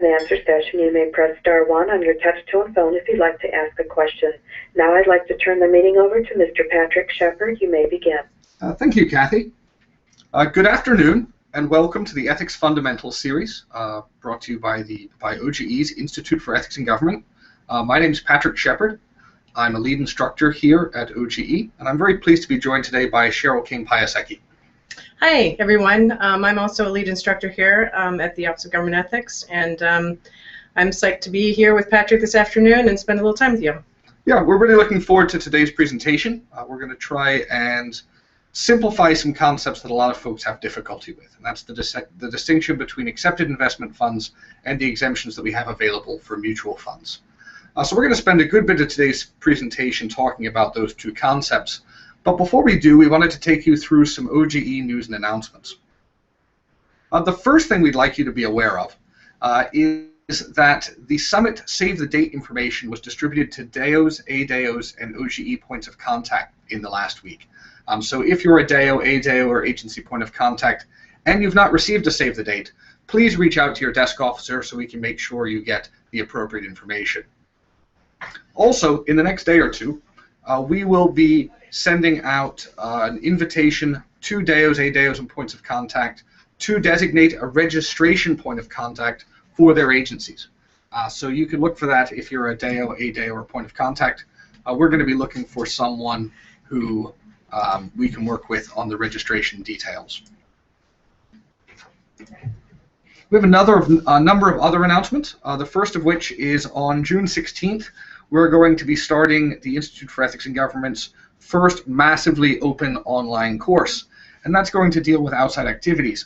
and answer session, you may press star 1 on your touch-tone phone if you'd like to ask a question. Now I'd like to turn the meeting over to Mr. Patrick Shepard. You may begin. Thank you, Kathy. Good afternoon, and welcome to the Ethics Fundamentals series, brought to you by OGE's Institute for Ethics in Government. My name is Patrick Shepard. I'm a lead instructor here at OGE, and I'm very pleased to be joined today by Cheryl Kane-Piasecki. Hi, everyone. I'm also a lead instructor here at the Office of Government Ethics, and I'm psyched to be here with Patrick this afternoon and spend a little time with you. Yeah, we're really looking forward to today's presentation. We're going to try and simplify some concepts that a lot of folks have difficulty with, and that's the distinction between accepted investment funds and the exemptions that we have available for mutual funds. So we're going to spend a good bit of today's presentation talking about those two concepts. But before we do, we wanted to take you through some OGE news and announcements. The first thing we'd like you to be aware of is that the Summit Save the Date information was distributed to DAOs, ADAOs, and OGE points of contact in the last week. So if you're a DAO, ADAO, or agency point of contact, and you've not received a Save the Date, please reach out to your desk officer so we can make sure you get the appropriate information. Also, in the next day or two, we will be sending out an invitation to DAOs, ADAOs, and points of contact to designate a registration point of contact for their agencies. So you can look for that if you're a DAO, ADAO, or point of contact. We're going to be looking for someone who we can work with on the registration details. We have a number of other announcements, the first of which is on June 16th. We're going to be starting the Institute for Ethics in Government's first massively open online course, and that's going to deal with outside activities.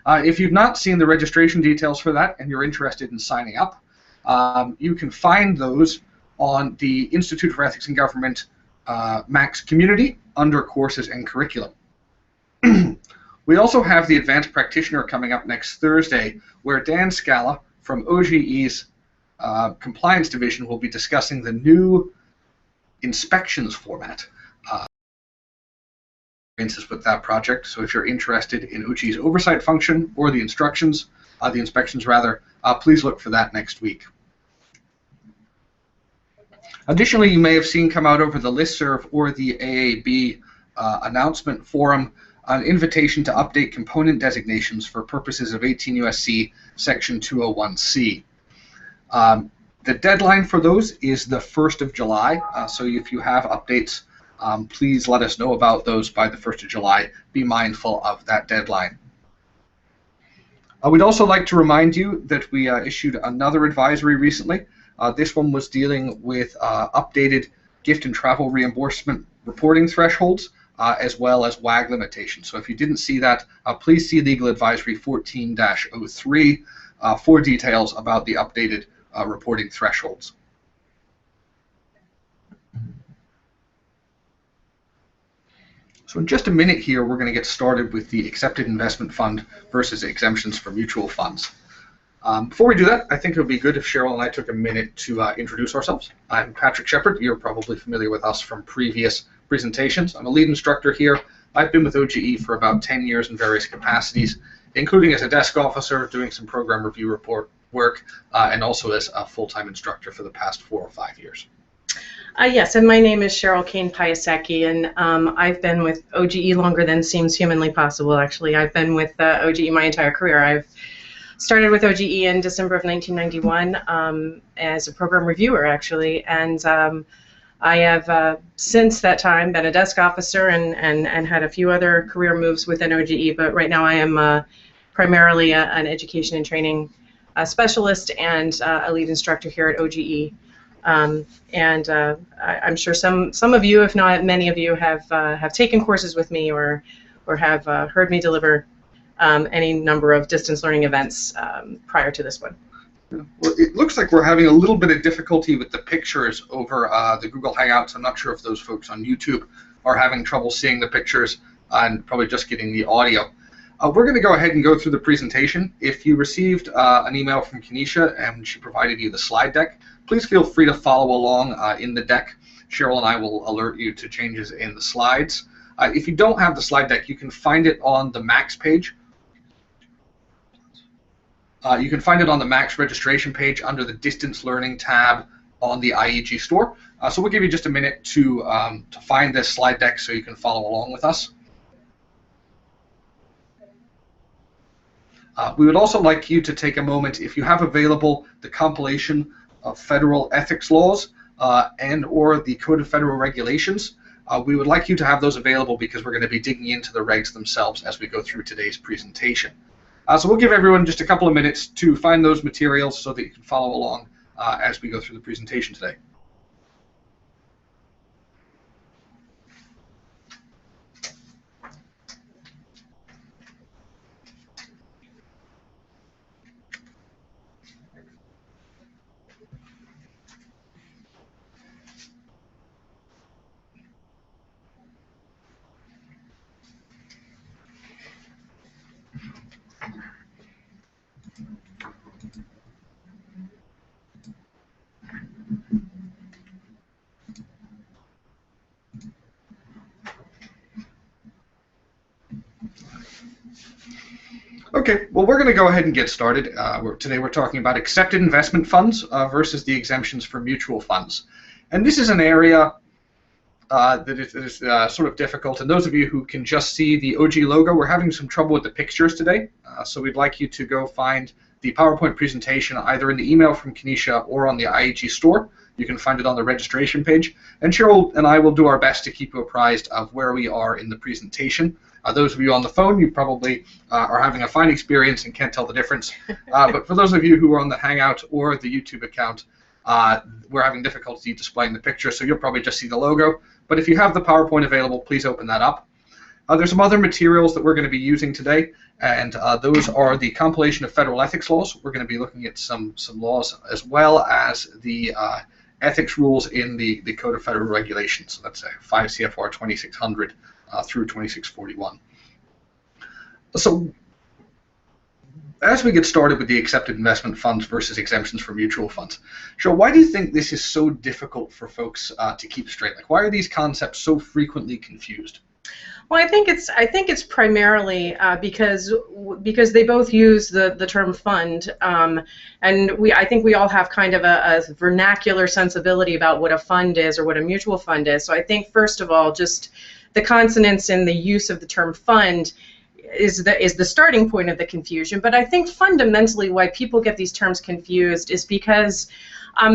If you've not seen the registration details for that and you're interested in signing up, you can find those on the Institute for Ethics in Government Max community under Courses and Curriculum. We also have the Advanced Practitioner coming up next Thursday, where Dan Scala from OGE's Compliance Division will be discussing the new inspections format with that project. So if you're interested in OGE's oversight function or the inspections rather, please look for that next week. Additionally, you may have seen come out over the listserv or the AAB announcement forum an invitation to update component designations for purposes of 18 U.S.C. Section 201C. The deadline for those is the 1st of July, so if you have updates, please let us know about those by the 1st of July. Be mindful of that deadline. We'd also like to remind you that we issued another advisory recently. This one was dealing with updated gift and travel reimbursement reporting thresholds, as well as WAG limitations. So if you didn't see that, please see Legal Advisory 14-03 for details about the updated reporting thresholds. So in just a minute here, we're going to get started with the accepted investment fund versus exemptions for mutual funds. Before we do that, I think it would be good if Cheryl and I took a minute to introduce ourselves. I'm Patrick Shepard. You're probably familiar with us from previous presentations. I'm a lead instructor here. I've been with OGE for about 10 years in various capacities, including as a desk officer, doing some program review report work, and also as a full-time instructor for the past 4 or 5 years. Yes, and my name is Cheryl Kane-Piasecki, and I've been with OGE longer than seems humanly possible, actually. I've been with OGE my entire career. I've started with OGE in December of 1991 as a program reviewer, actually, and I have since that time been a desk officer and had a few other career moves within OGE, but right now I am primarily an education and training specialist and a lead instructor here at OGE. I'm sure some of you, if not many of you, have taken courses with me or have heard me deliver any number of distance learning events prior to this one. Well, it looks like we're having a little bit of difficulty with the pictures over the Google Hangouts. I'm not sure if those folks on YouTube are having trouble seeing the pictures and probably just getting the audio. We're going to go ahead and go through the presentation. If you received an email from Kenesha and she provided you the slide deck, please feel free to follow along in the deck. Cheryl and I will alert you to changes in the slides. If you don't have the slide deck, you can find it on the Max page. You can find it on the Max registration page under the Distance Learning tab on the IEG store. So we'll give you just a minute to find this slide deck so you can follow along with us. We would also like you to take a moment, if you have available the compilation of federal ethics laws and or the Code of Federal Regulations. We would like you to have those available because we're going to be digging into the regs themselves as we go through today's presentation. So we'll give everyone just a couple of minutes to find those materials so that you can follow along as we go through the presentation today. Okay, well, we're going to go ahead and get started. Today we're talking about accepted investment funds versus the exemptions for mutual funds. And this is an area that is sort of difficult. And those of you who can just see the OG logo, we're having some trouble with the pictures today. So we'd like you to go find the PowerPoint presentation either in the email from Kenesha or on the IEG store. You can find it on the registration page. And Cheryl and I will do our best to keep you apprised of where we are in the presentation. Those of you on the phone, you probably are having a fine experience and can't tell the difference. But for those of you who are on the Hangout or the YouTube account, we're having difficulty displaying the picture, so you'll probably just see the logo. But if you have the PowerPoint available, please open that up. There's some other materials that we're going to be using today, and those are the compilation of federal ethics laws. We're going to be looking at some laws as well as the ethics rules in the Code of Federal Regulations. So that's 5 CFR 2600 through 2641. So as we get started with the accepted investment funds versus exemptions for mutual funds, Cheryl, why do you think this is so difficult for folks to keep straight? Like, why are these concepts so frequently confused? Well, I think it's primarily because they both use the term fund, and I think we all have kind of a vernacular sensibility about what a fund is or what a mutual fund is. So I think first of all, just the consonance in the use of the term fund is the starting point of the confusion. But I think fundamentally why people get these terms confused is because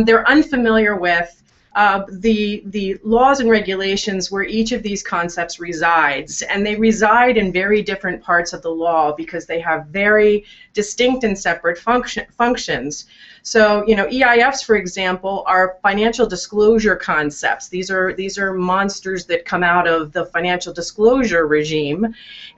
they're unfamiliar with the laws and regulations where each of these concepts resides, and they reside in very different parts of the law because they have very distinct and separate functions. So, you know, EIFs, for example, are financial disclosure concepts. These are monsters that come out of the financial disclosure regime,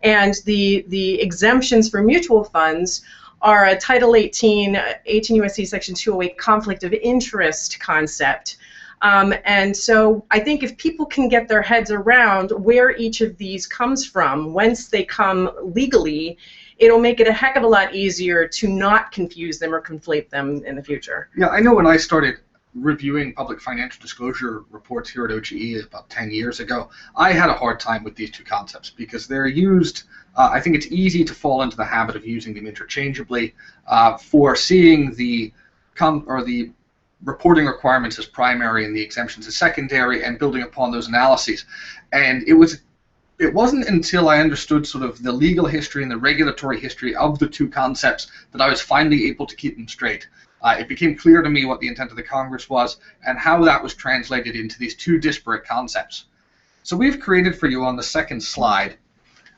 and the exemptions for mutual funds are a Title 18 U.S.C. Section 208 conflict of interest concept. And so I think if people can get their heads around where each of these comes from, whence they come legally, it'll make it a heck of a lot easier to not confuse them or conflate them in the future. Yeah, I know when I started reviewing public financial disclosure reports here at OGE about 10 years ago, I had a hard time with these two concepts because they're used, I think it's easy to fall into the habit of using them interchangeably for seeing the reporting requirements as primary and the exemptions as secondary and building upon those analyses. And it wasn't until I understood sort of the legal history and the regulatory history of the two concepts that I was finally able to keep them straight. It became clear to me what the intent of the Congress was and how that was translated into these two disparate concepts. So we've created for you on the second slide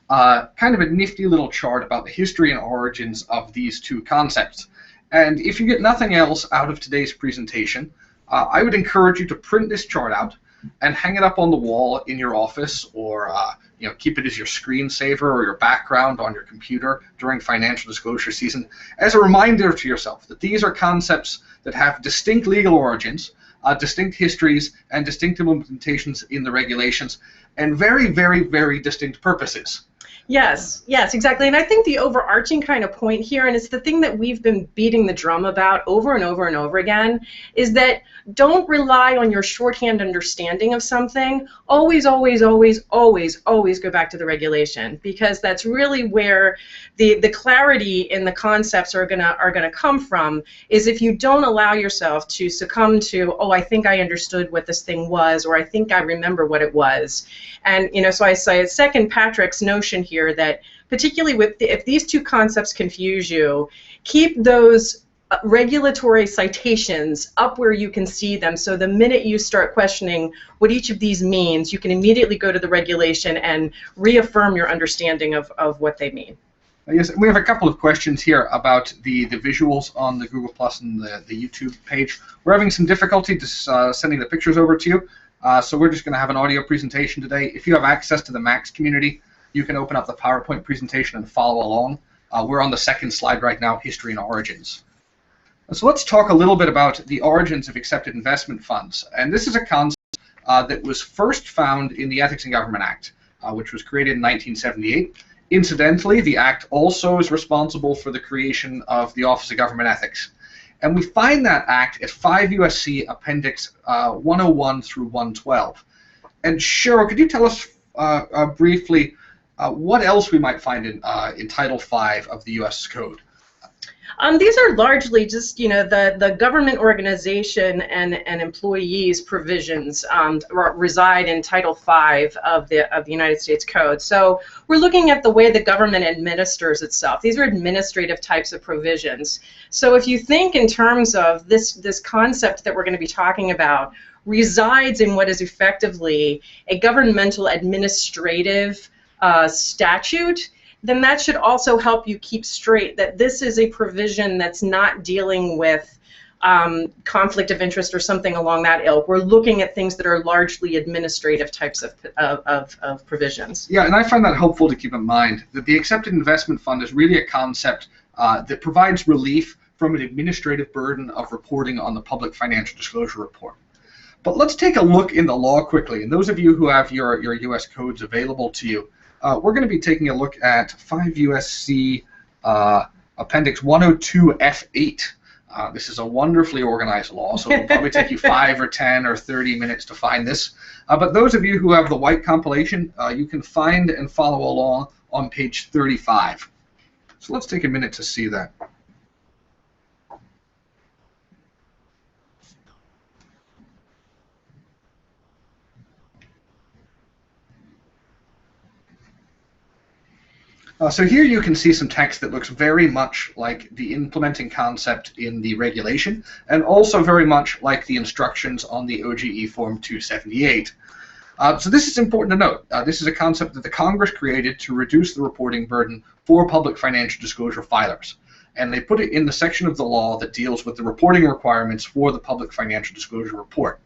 kind of a nifty little chart about the history and origins of these two concepts. And if you get nothing else out of today's presentation, I would encourage you to print this chart out and hang it up on the wall in your office, or keep it as your screensaver or your background on your computer during financial disclosure season as a reminder to yourself that these are concepts that have distinct legal origins, distinct histories, and distinct implementations in the regulations, and very, very, very distinct purposes. Yes, yes, exactly. And I think the overarching kind of point here, and it's the thing that we've been beating the drum about over and over and over again, is that don't rely on your shorthand understanding of something. Always, always, always, always, always go back to the regulation, because that's really where the clarity in the concepts are gonna come from. Is if you don't allow yourself to succumb to, oh, I think I understood what this thing was, or I think I remember what it was. And so I second Patrick's notion here that particularly if these two concepts confuse you, keep those regulatory citations up where you can see them, so the minute you start questioning what each of these means, you can immediately go to the regulation and reaffirm your understanding of what they mean. Yes, we have a couple of questions here about the visuals on the Google Plus and the YouTube page. We're having some difficulty sending the pictures over to you, so we're just going to have an audio presentation today. If you have access to the Max community, you can open up the PowerPoint presentation and follow along. We're on the second slide right now, History and Origins. So let's talk a little bit about the origins of accepted investment funds. And this is a concept that was first found in the Ethics in Government Act, which was created in 1978. Incidentally, the Act also is responsible for the creation of the Office of Government Ethics. And we find that Act at 5 U.S.C. Appendix 101 through 112. And Cheryl, could you tell us briefly what else we might find in Title V of the U.S. Code? These are largely just, the government organization and employees provisions reside in Title V of the United States Code. So we're looking at the way the government administers itself. These are administrative types of provisions. So if you think in terms of this concept that we're going to be talking about resides in what is effectively a governmental administrative statute, then that should also help you keep straight that this is a provision that's not dealing with conflict of interest or something along that ilk. We're looking at things that are largely administrative types of provisions. Yeah, and I find that helpful to keep in mind, that the accepted investment fund is really a concept that provides relief from an administrative burden of reporting on the public financial disclosure report. But let's take a look in the law quickly, and those of you who have your U.S. codes available to you, we're going to be taking a look at 5 U.S.C. Appendix 102 F8. This is a wonderfully organized law, so it'll probably take you 5 or 10 or 30 minutes to find this. But those of you who have the white compilation, you can find and follow along on page 35. So let's take a minute to see that. So here you can see some text that looks very much like the implementing concept in the regulation, and also very much like the instructions on the OGE Form 278. So this is important to note. This is a concept that the Congress created to reduce the reporting burden for public financial disclosure filers. And they put it in the section of the law that deals with the reporting requirements for the public financial disclosure report.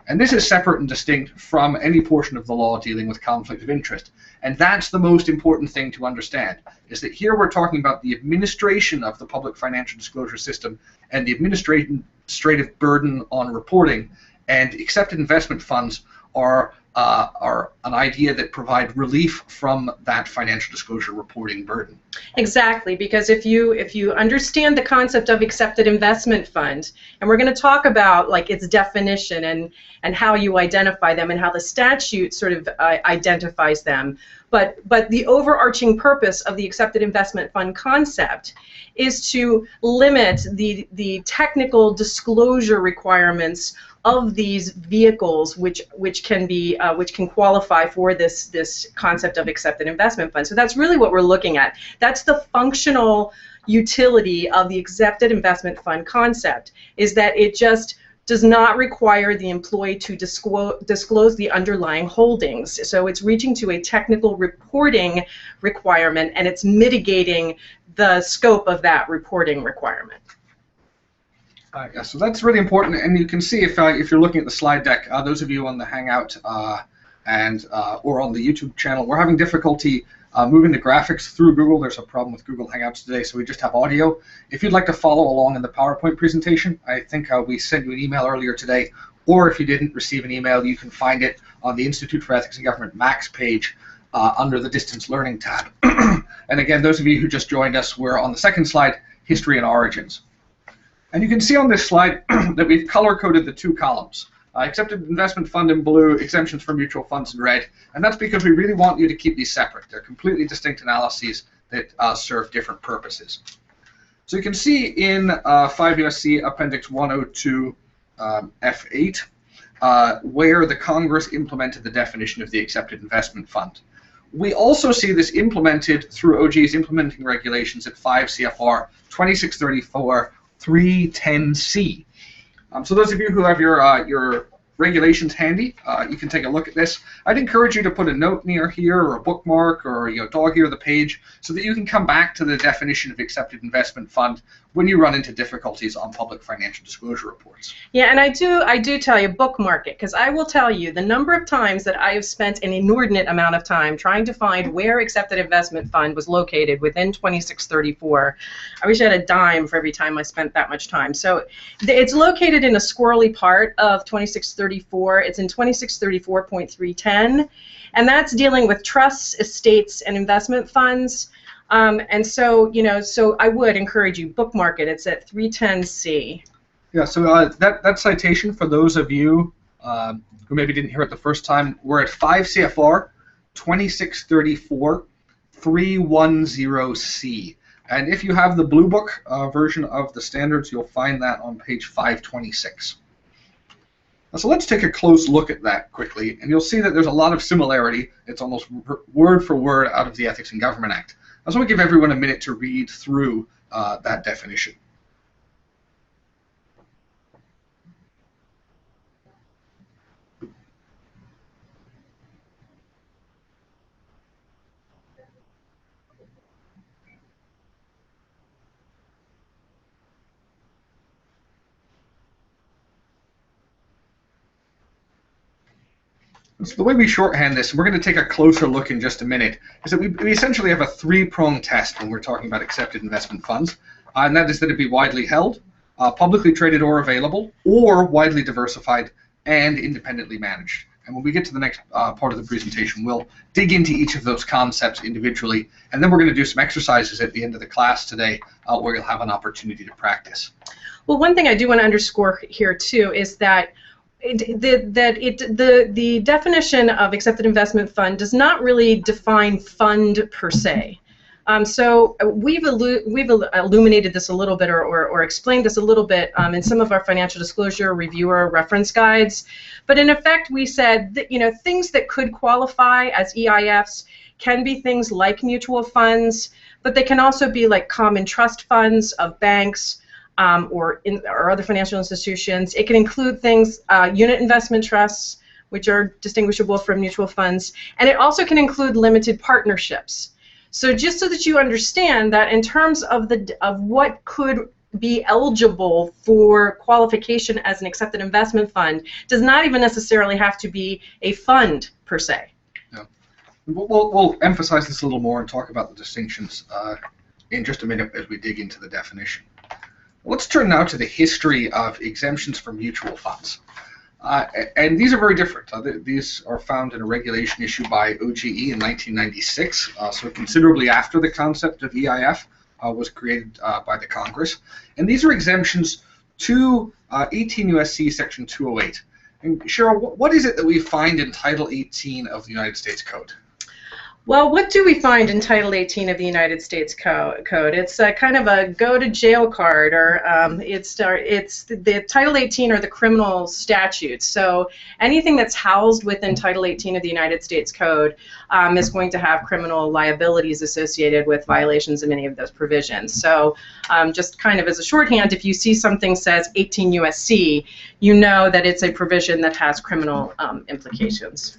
And this is separate and distinct from any portion of the law dealing with conflict of interest. And that's the most important thing to understand, is that here we're talking about the administration of the public financial disclosure system and the administrative burden on reporting, and accepted investment funds are an idea that provide relief from that financial disclosure reporting burden. Exactly, because if you understand the concept of accepted investment fund, and we're going to talk about like its definition and how you identify them and how the statute sort of identifies them, but the overarching purpose of the accepted investment fund concept is to limit the technical disclosure requirements of these vehicles which can qualify for this concept of accepted investment fund. So that's really what we're looking at. That's the functional utility of the accepted investment fund concept, is that it just does not require the employee to disclose the underlying holdings. So it's reaching to a technical reporting requirement, and it's mitigating the scope of that reporting requirement. Yeah, so that's really important, and you can see if you're looking at the slide deck, those of you on the Hangout or on the YouTube channel, we're having difficulty moving the graphics through Google. There's a problem with Google Hangouts today, so we just have audio. If you'd like to follow along in the PowerPoint presentation, I think we sent you an email earlier today or if you didn't receive an email, you can find it on the Institute for Ethics and Government MAX page under the Distance Learning tab. And again, those of you who just joined us, we're on the second slide, History and Origins. And you can see on this slide that we've color-coded the two columns. Accepted investment fund in blue, exemptions for mutual funds in red, and that's because we really want you to keep these separate. They're completely distinct analyses that serve different purposes. So you can see in 5 U.S.C. Appendix 102 F8 where the Congress implemented the definition of the accepted investment fund. We also see this implemented through OGE's implementing regulations at 5 CFR 2634 310C. So those of you who have your regulations handy, you can take a look at this. I'd encourage you to put a note near here or a bookmark or dog ear the page so that you can come back to the definition of accepted investment fund when you run into difficulties on public financial disclosure reports. Yeah, and I do tell you, bookmark it, because I will tell you the number of times that I have spent an inordinate amount of time trying to find where accepted investment fund was located within 2634. I wish I had a dime for every time I spent that much time. So it's located in a squirrely part of 2634. It's in 2634.310, and that's dealing with trusts, estates, and investment funds. And so, so I would encourage you, bookmark it. It's at 310C. Yeah, so that citation, for those of you who maybe didn't hear it the first time, we're at 5 CFR 2634 310C. And if you have the Blue Book version of the standards, you'll find that on page 526. So let's take a close look at that quickly, and you'll see that there's a lot of similarity. It's almost word for word out of the Ethics in Government Act. I just want to give everyone a minute to read through that definition. So the way we shorthand this, and we're going to take a closer look in just a minute, is that we essentially have a three-pronged test when we're talking about accepted investment funds, and that is that it be widely held, publicly traded or available, or widely diversified and independently managed. And when we get to the next part of the presentation, we'll dig into each of those concepts individually, and then we're going to do some exercises at the end of the class today where you'll have an opportunity to practice. Well, one thing I do want to underscore here, too, is that the definition of accepted investment fund does not really define fund per se. So we've illuminated this a little bit or explained this a little bit in some of our financial disclosure reviewer reference guides. But in effect, we said that things that could qualify as EIFs can be things like mutual funds, but they can also be like common trust funds of banks, or other financial institutions. It can include things, unit investment trusts, which are distinguishable from mutual funds, and it also can include limited partnerships. So just so that you understand that in terms of what could be eligible for qualification as an accepted investment fund does not even necessarily have to be a fund per se. Yeah. We'll emphasize this a little more and talk about the distinctions in just a minute as we dig into the definition. Let's turn now to the history of exemptions for mutual funds. And these are very different. These are found in a regulation issued by OGE in 1996, so considerably after the concept of EIF was created by the Congress. And these are exemptions to 18 U.S.C. Section 208. And Cheryl, what is it that we find in Title 18 of the United States Code? Well, what do we find in Title 18 of the United States Code? It's kind of a go-to-jail card, or it's the Title 18 are the criminal statutes. So anything that's housed within Title 18 of the United States Code is going to have criminal liabilities associated with violations of any of those provisions. So just kind of as a shorthand, if you see something says 18 U.S.C., you know that it's a provision that has criminal implications.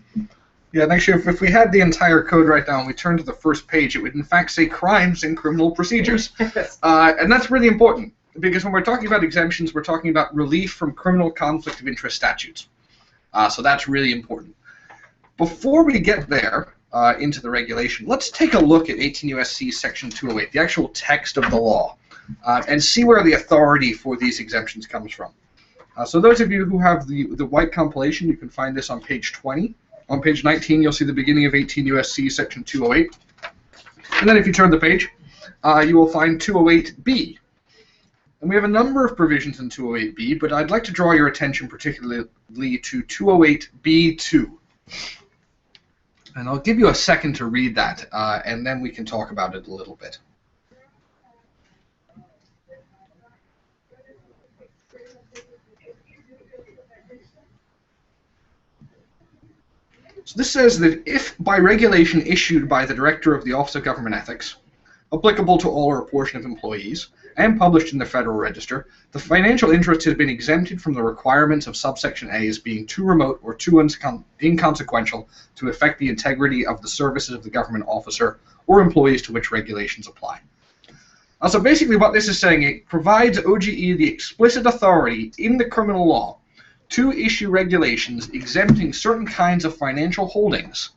Yeah, and actually, if we had the entire code right now and we turned to the first page, it would in fact say crimes and criminal procedures. And that's really important, because when we're talking about exemptions, we're talking about relief from criminal conflict of interest statutes. So that's really important. Before we get there into the regulation, let's take a look at 18 U.S.C. Section 208, the actual text of the law, and see where the authority for these exemptions comes from. So those of you who have the white compilation, you can find this on page 20. On page 19, you'll see the beginning of 18 U.S.C. section 208. And then if you turn the page, you will find 208B. And we have a number of provisions in 208B, but I'd like to draw your attention particularly to 208B2. And I'll give you a second to read that, and then we can talk about it a little bit. So this says that if by regulation issued by the Director of the Office of Government Ethics, applicable to all or a portion of employees, and published in the Federal Register, the financial interest has been exempted from the requirements of subsection A as being too remote or too inconsequential to affect the integrity of the services of the government officer or employees to which regulations apply. So basically what this is saying, it provides OGE the explicit authority in the criminal law to issue regulations exempting certain kinds of financial holdings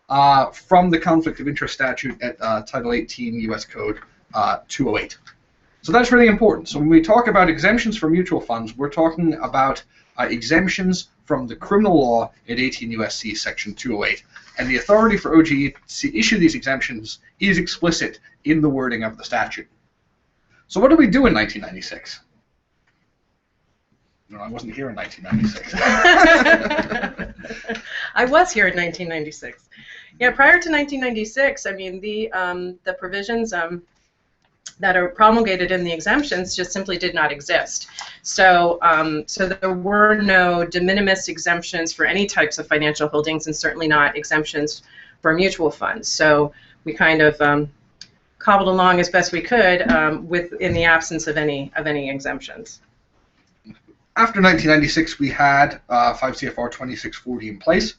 from the conflict of interest statute at Title 18 U.S. Code 208. So that's really important. So when we talk about exemptions for mutual funds, we're talking about exemptions from the criminal law at 18 U.S.C. section 208. And the authority for OGE to issue these exemptions is explicit in the wording of the statute. So what did we do in 1996? No, I wasn't here in 1996. I was here in 1996. Yeah, prior to 1996, I mean, the provisions that are promulgated in the exemptions just simply did not exist. So, so there were no de minimis exemptions for any types of financial holdings, and certainly not exemptions for mutual funds. So we kind of cobbled along as best we could in the absence of any exemptions. After 1996, we had 5 CFR 2640 in place,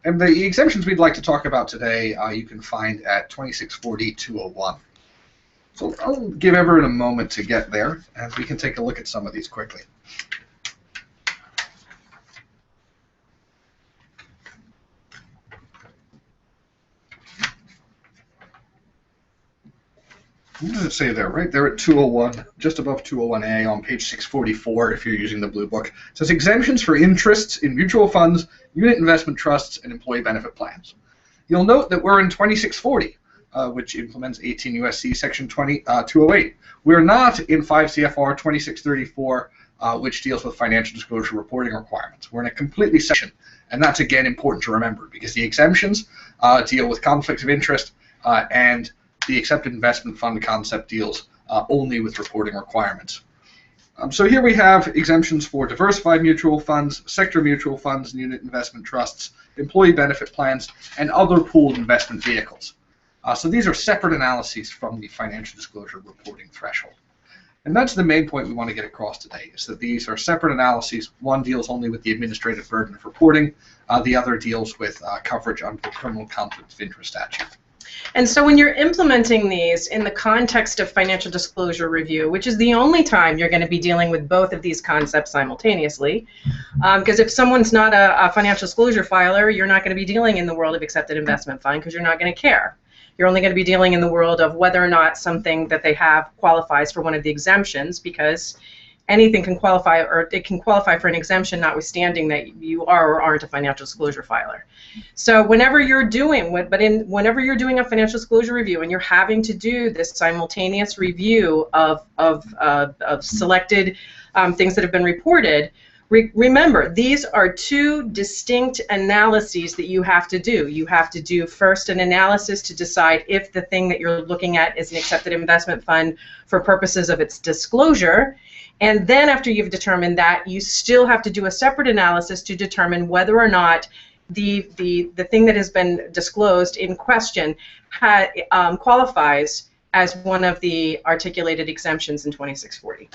and the exemptions we'd like to talk about today you can find at 2640-201. So I'll give everyone a moment to get there, and we can take a look at some of these quickly. What does it say there? Right there at 201, just above 201A on page 644 if you're using the blue book. It says exemptions for interests in mutual funds, unit investment trusts, and employee benefit plans. You'll note that we're in 2640, which implements 18 U.S.C. section 208. We're not in 5 CFR 2634, which deals with financial disclosure reporting requirements. We're in a completely section, and that's again important to remember because the exemptions deal with conflicts of interest and the accepted investment fund concept deals only with reporting requirements. So here we have exemptions for diversified mutual funds, sector mutual funds, and unit investment trusts, employee benefit plans, and other pooled investment vehicles. So these are separate analyses from the financial disclosure reporting threshold. And that's the main point we want to get across today, is that these are separate analyses. One deals only with the administrative burden of reporting, the other deals with coverage under the criminal conflict of interest statute. And so when you're implementing these in the context of financial disclosure review, which is the only time you're going to be dealing with both of these concepts simultaneously, because if someone's not a financial disclosure filer, you're not going to be dealing in the world of accepted investment fund because you're not going to care. You're only going to be dealing in the world of whether or not something that they have qualifies for one of the exemptions, because anything can qualify, or it can qualify for an exemption notwithstanding that you are or aren't a financial disclosure filer. So whenever you're doing, whenever you're doing a financial disclosure review and you're having to do this simultaneous review of selected things that have been reported, remember, these are two distinct analyses that you have to do. You have to do first an analysis to decide if the thing that you're looking at is an accepted investment fund for purposes of its disclosure. And then after you've determined that, you still have to do a separate analysis to determine whether or not the thing that has been disclosed in question qualifies as one of the articulated exemptions in 2640.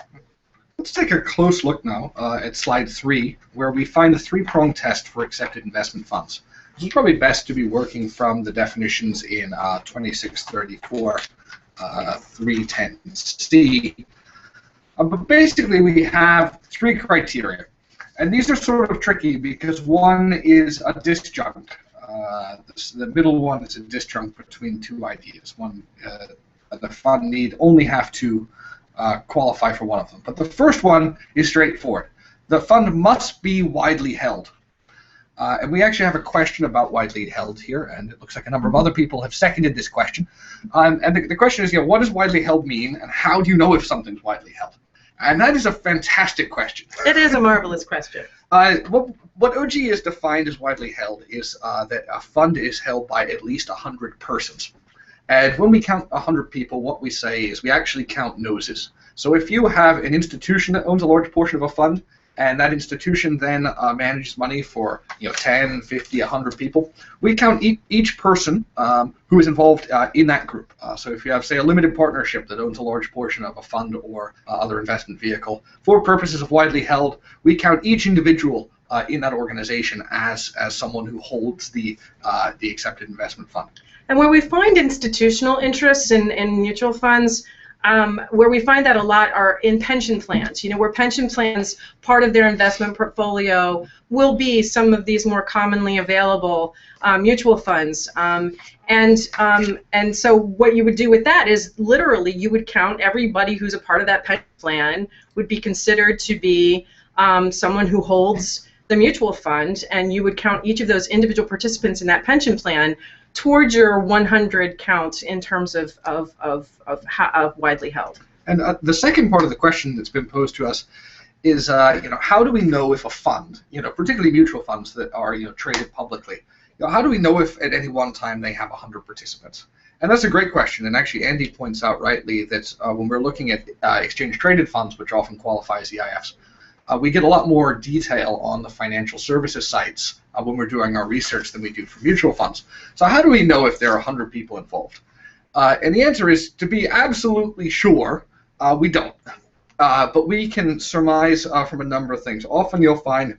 Let's take a close look now at slide 3, where we find the three-pronged test for accepted investment funds. This is probably best to be working from the definitions in 2634 310C. But basically, we have three criteria. And these are sort of tricky because one is a disjunct. The middle one is a disjunct between two ideas. One, the fund need only have to qualify for one of them. But the first one is straightforward. the fund must be widely held. And we actually have a question about widely held here, and it looks like a number of other people have seconded this question. And the question is, what does widely held mean, and how do you know if something's widely held? And that is a fantastic question. It is a marvelous question. What OGE is defined as widely held is that a fund is held by at least 100 persons. And when we count 100 people, what we say is we actually count noses. So if you have an institution that owns a large portion of a fund, and that institution then manages money for 10, 50, 100 people, we count each person who is involved in that group. So if you have, say, a limited partnership that owns a large portion of a fund or other investment vehicle, for purposes of widely held, we count each individual in that organization as someone who holds the accepted investment fund. And where we find institutional interests in mutual funds, where we find that a lot are in pension plans, where pension plans, part of their investment portfolio will be some of these more commonly available mutual funds. And so what you would do with that is literally you would count everybody who's a part of that pension plan would be considered to be someone who holds the mutual fund, and you would count each of those individual participants in that pension plan towards your 100 count in terms of widely held. And the second part of the question that's been posed to us is, how do we know if a fund, particularly mutual funds that are traded publicly, how do we know if at any one time they have 100 participants? And that's a great question. And actually, Andy points out rightly that when we're looking at exchange-traded funds, which often qualify as EIFs, we get a lot more detail on the financial services sites when we're doing our research than we do for mutual funds. So how do we know if there are 100 people involved? And the answer is, to be absolutely sure, we don't. But we can surmise from a number of things. Often you'll find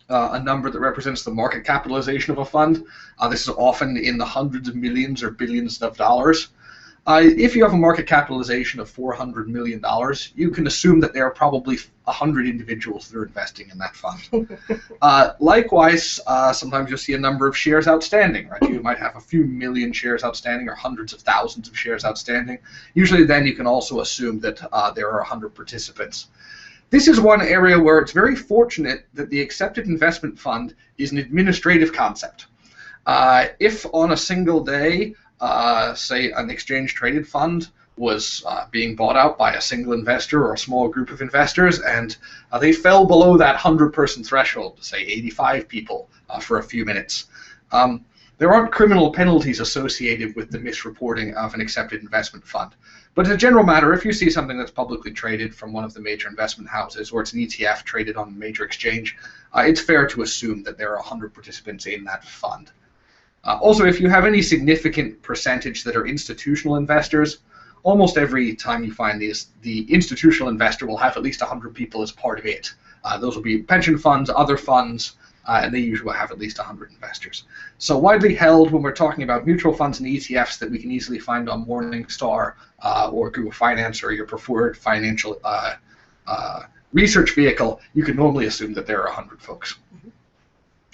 a number that represents the market capitalization of a fund. This is often in the hundreds of millions or billions of dollars. If you have a market capitalization of $400 million, you can assume that there are probably 100 individuals that are investing in that fund. Likewise, sometimes you'll see a number of shares outstanding. Right? You might have a few million shares outstanding or hundreds of thousands of shares outstanding. Usually then you can also assume that there are 100 participants. This is one area where it's very fortunate that the accepted investment fund is an administrative concept. If on a single day, say an exchange-traded fund was being bought out by a single investor or a small group of investors, and they fell below that 100-person threshold, say 85 people for a few minutes. There aren't criminal penalties associated with the misreporting of an accepted investment fund. But as a general matter, if you see something that's publicly traded from one of the major investment houses, or it's an ETF traded on a major exchange, it's fair to assume that there are 100 participants in that fund. Also, if you have any significant percentage that are institutional investors, almost every time you find these, the institutional investor will have at least 100 people as part of it. Those will be pension funds, other funds, and they usually have at least 100 investors. So widely held when we're talking about mutual funds and ETFs that we can easily find on Morningstar or Google Finance or your preferred financial research vehicle, you can normally assume that there are 100 folks.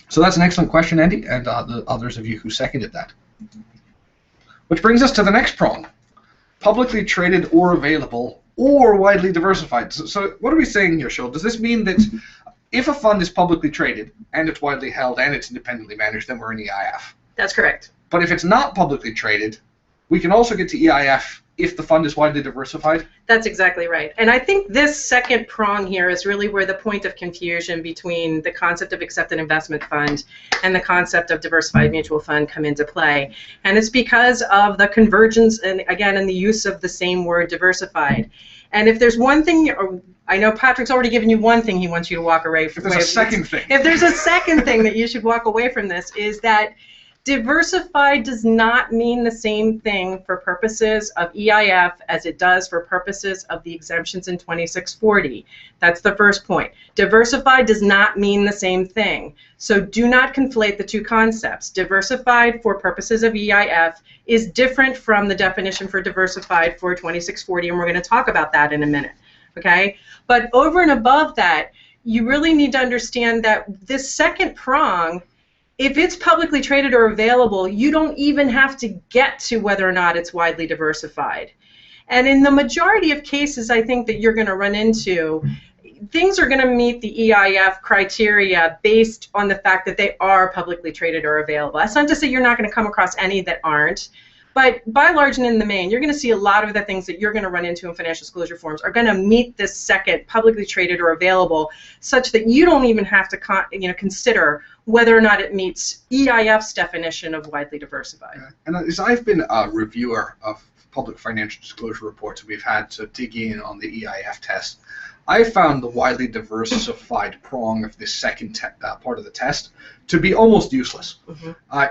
So that's an excellent question, Andy, and the others of you who seconded that. Which brings us to the next prong. Publicly traded or available or widely diversified. So what are we saying here, Shul? Does this mean that if a fund is publicly traded and it's widely held and it's independently managed, then we're an EIF? That's correct. But if it's not publicly traded, we can also get to EIF if the fund is widely diversified? That's exactly right. And I think this second prong here is really where the point of confusion between the concept of accepted investment fund and the concept of diversified mutual fund come into play. And it's because of the convergence, and again, in the use of the same word, diversified. And if there's one thing, I know Patrick's already given you one thing he wants you to walk away from. If there's a second thing. If there's a second thing that you should walk away from this, is that diversified does not mean the same thing for purposes of EIF as it does for purposes of the exemptions in 2640. That's the first point. Diversified does not mean the same thing. So do not conflate the two concepts. Diversified for purposes of EIF is different from the definition for diversified for 2640, and we're going to talk about that in a minute. Okay? But over and above that, you really need to understand that this second prong, if it's publicly traded or available, you don't even have to get to whether or not it's widely diversified. And in the majority of cases, I think that you're going to run into, things are going to meet the EIF criteria based on the fact that they are publicly traded or available. That's not to say you're not going to come across any that aren't, but by large and in the main, you're going to see a lot of the things that you're going to run into in financial disclosure forms are going to meet this second, publicly traded or available, such that you don't even have to consider whether or not it meets EIF's definition of widely diversified. And as I've been a reviewer of public financial disclosure reports, we've had to dig in on the EIF test. I found the widely diversified prong of this second part of the test to be almost useless.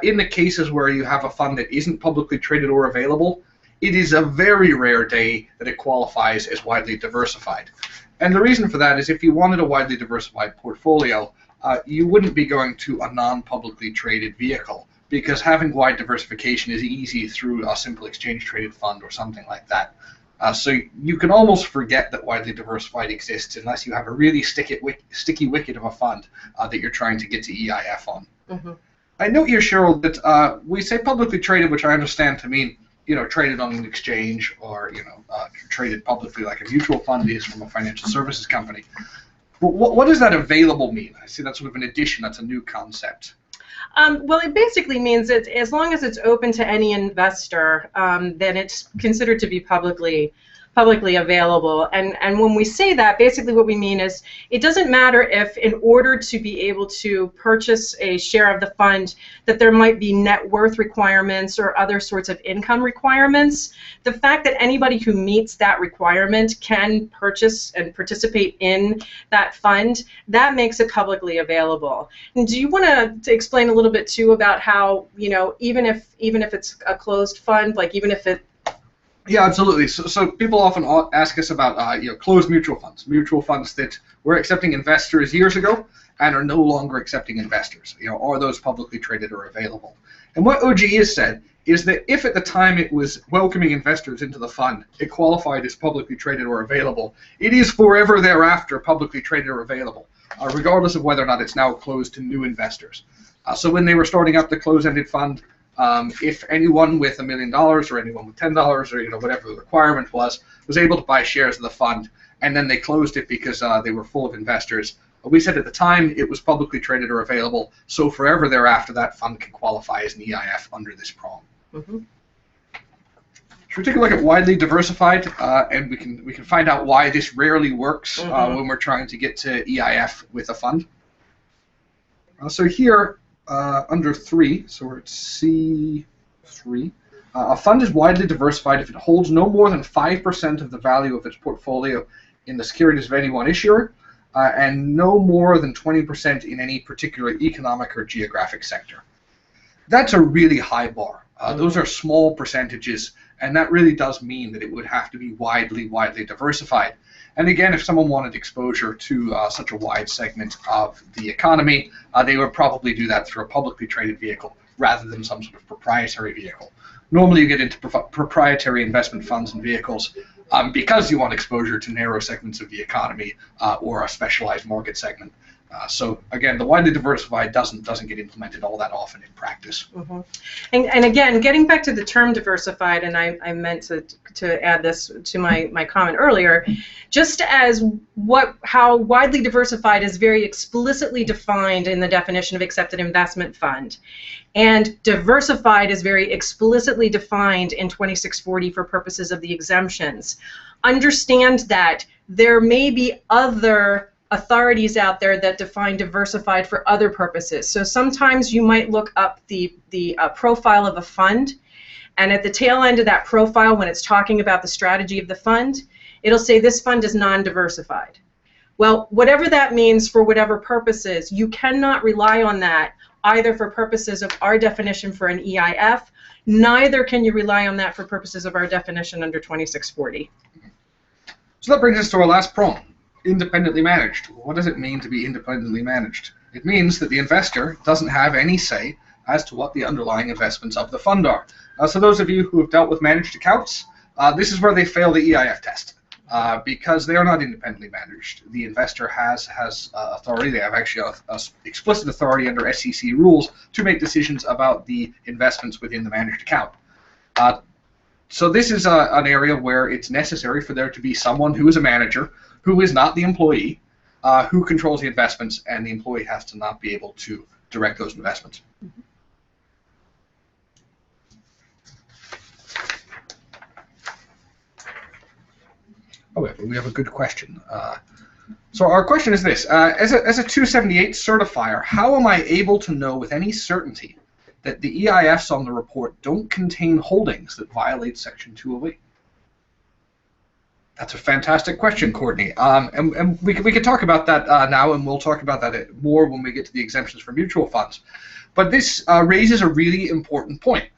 In the cases where you have a fund that isn't publicly traded or available, it is a very rare day that it qualifies as widely diversified. And the reason for that is if you wanted a widely diversified portfolio, you wouldn't be going to a non-publicly traded vehicle, because having wide diversification is easy through a simple exchange-traded fund or something like that. So you can almost forget that widely diversified exists unless you have a really sticky wicket of a fund that you're trying to get to EIF on. I note here, Cheryl, that we say publicly traded, which I understand to mean traded on an exchange or traded publicly like a mutual fund is from a financial services company. But what does that available mean? I see that's sort of an addition. That's a new concept. Well, it basically means that as long as it's open to any investor, then it's considered to be publicly available. And when we say that, basically what we mean is it doesn't matter if in order to be able to purchase a share of the fund that there might be net worth requirements or other sorts of income requirements. The fact that anybody who meets that requirement can purchase and participate in that fund, that makes it publicly available. And do you want to explain a little bit too about how, even if it's a closed fund, like even if it Yeah, absolutely. So people often ask us about closed mutual funds that were accepting investors years ago and are no longer accepting investors. Are those publicly traded or available? And what OGE has said is that if at the time it was welcoming investors into the fund, it qualified as publicly traded or available, it is forever thereafter publicly traded or available, regardless of whether or not it's now closed to new investors. So when they were starting up the closed-ended fund, if anyone with $1 million or anyone with $10 or whatever the requirement was able to buy shares of the fund, and then they closed it because they were full of investors, we said at the time it was publicly traded or available, so forever thereafter that fund can qualify as an EIF under this prong. Should we take a look at widely diversified, and we can find out why this rarely works when we're trying to get to EIF with a fund. So here, under 3, so we're at C3, a fund is widely diversified if it holds no more than 5% of the value of its portfolio in the securities of any one issuer, and no more than 20% in any particular economic or geographic sector. That's a really high bar. Those are small percentages, and that really does mean that it would have to be widely diversified. And again, if someone wanted exposure to such a wide segment of the economy, they would probably do that through a publicly traded vehicle rather than some sort of proprietary vehicle. Normally you get into proprietary investment funds and vehicles because you want exposure to narrow segments of the economy or a specialized market segment. So again, the widely diversified doesn't get implemented all that often in practice. And again, getting back to the term diversified, and I meant to add this to my comment earlier, just as how widely diversified is very explicitly defined in the definition of accepted investment fund, and diversified is very explicitly defined in 2640 for purposes of the exemptions. Understand that there may be other authorities out there that define diversified for other purposes. So sometimes you might look up the profile of a fund, and at the tail end of that profile, when it's talking about the strategy of the fund, it'll say this fund is non-diversified. Well, whatever that means for whatever purposes, you cannot rely on that either for purposes of our definition for an EIF, neither can you rely on that for purposes of our definition under 2640. So that brings us to our last prong. Independently managed. What does it mean to be independently managed? It means that the investor doesn't have any say as to what the underlying investments of the fund are. So those of you who have dealt with managed accounts, this is where they fail the EIF test because they are not independently managed. The investor has authority. They have actually a explicit authority under SEC rules to make decisions about the investments within the managed account. So this is an area where it's necessary for there to be someone who is a manager who is not the employee, who controls the investments, and the employee has to not be able to direct those investments. However, we have a good question. So our question is this: as a 278 certifier, how am I able to know with any certainty that the EIFs on the report don't contain holdings that violate Section 208? That's a fantastic question, Courtney. And we could talk about that now, and we'll talk about that more when we get to the exemptions for mutual funds. But this raises a really important point,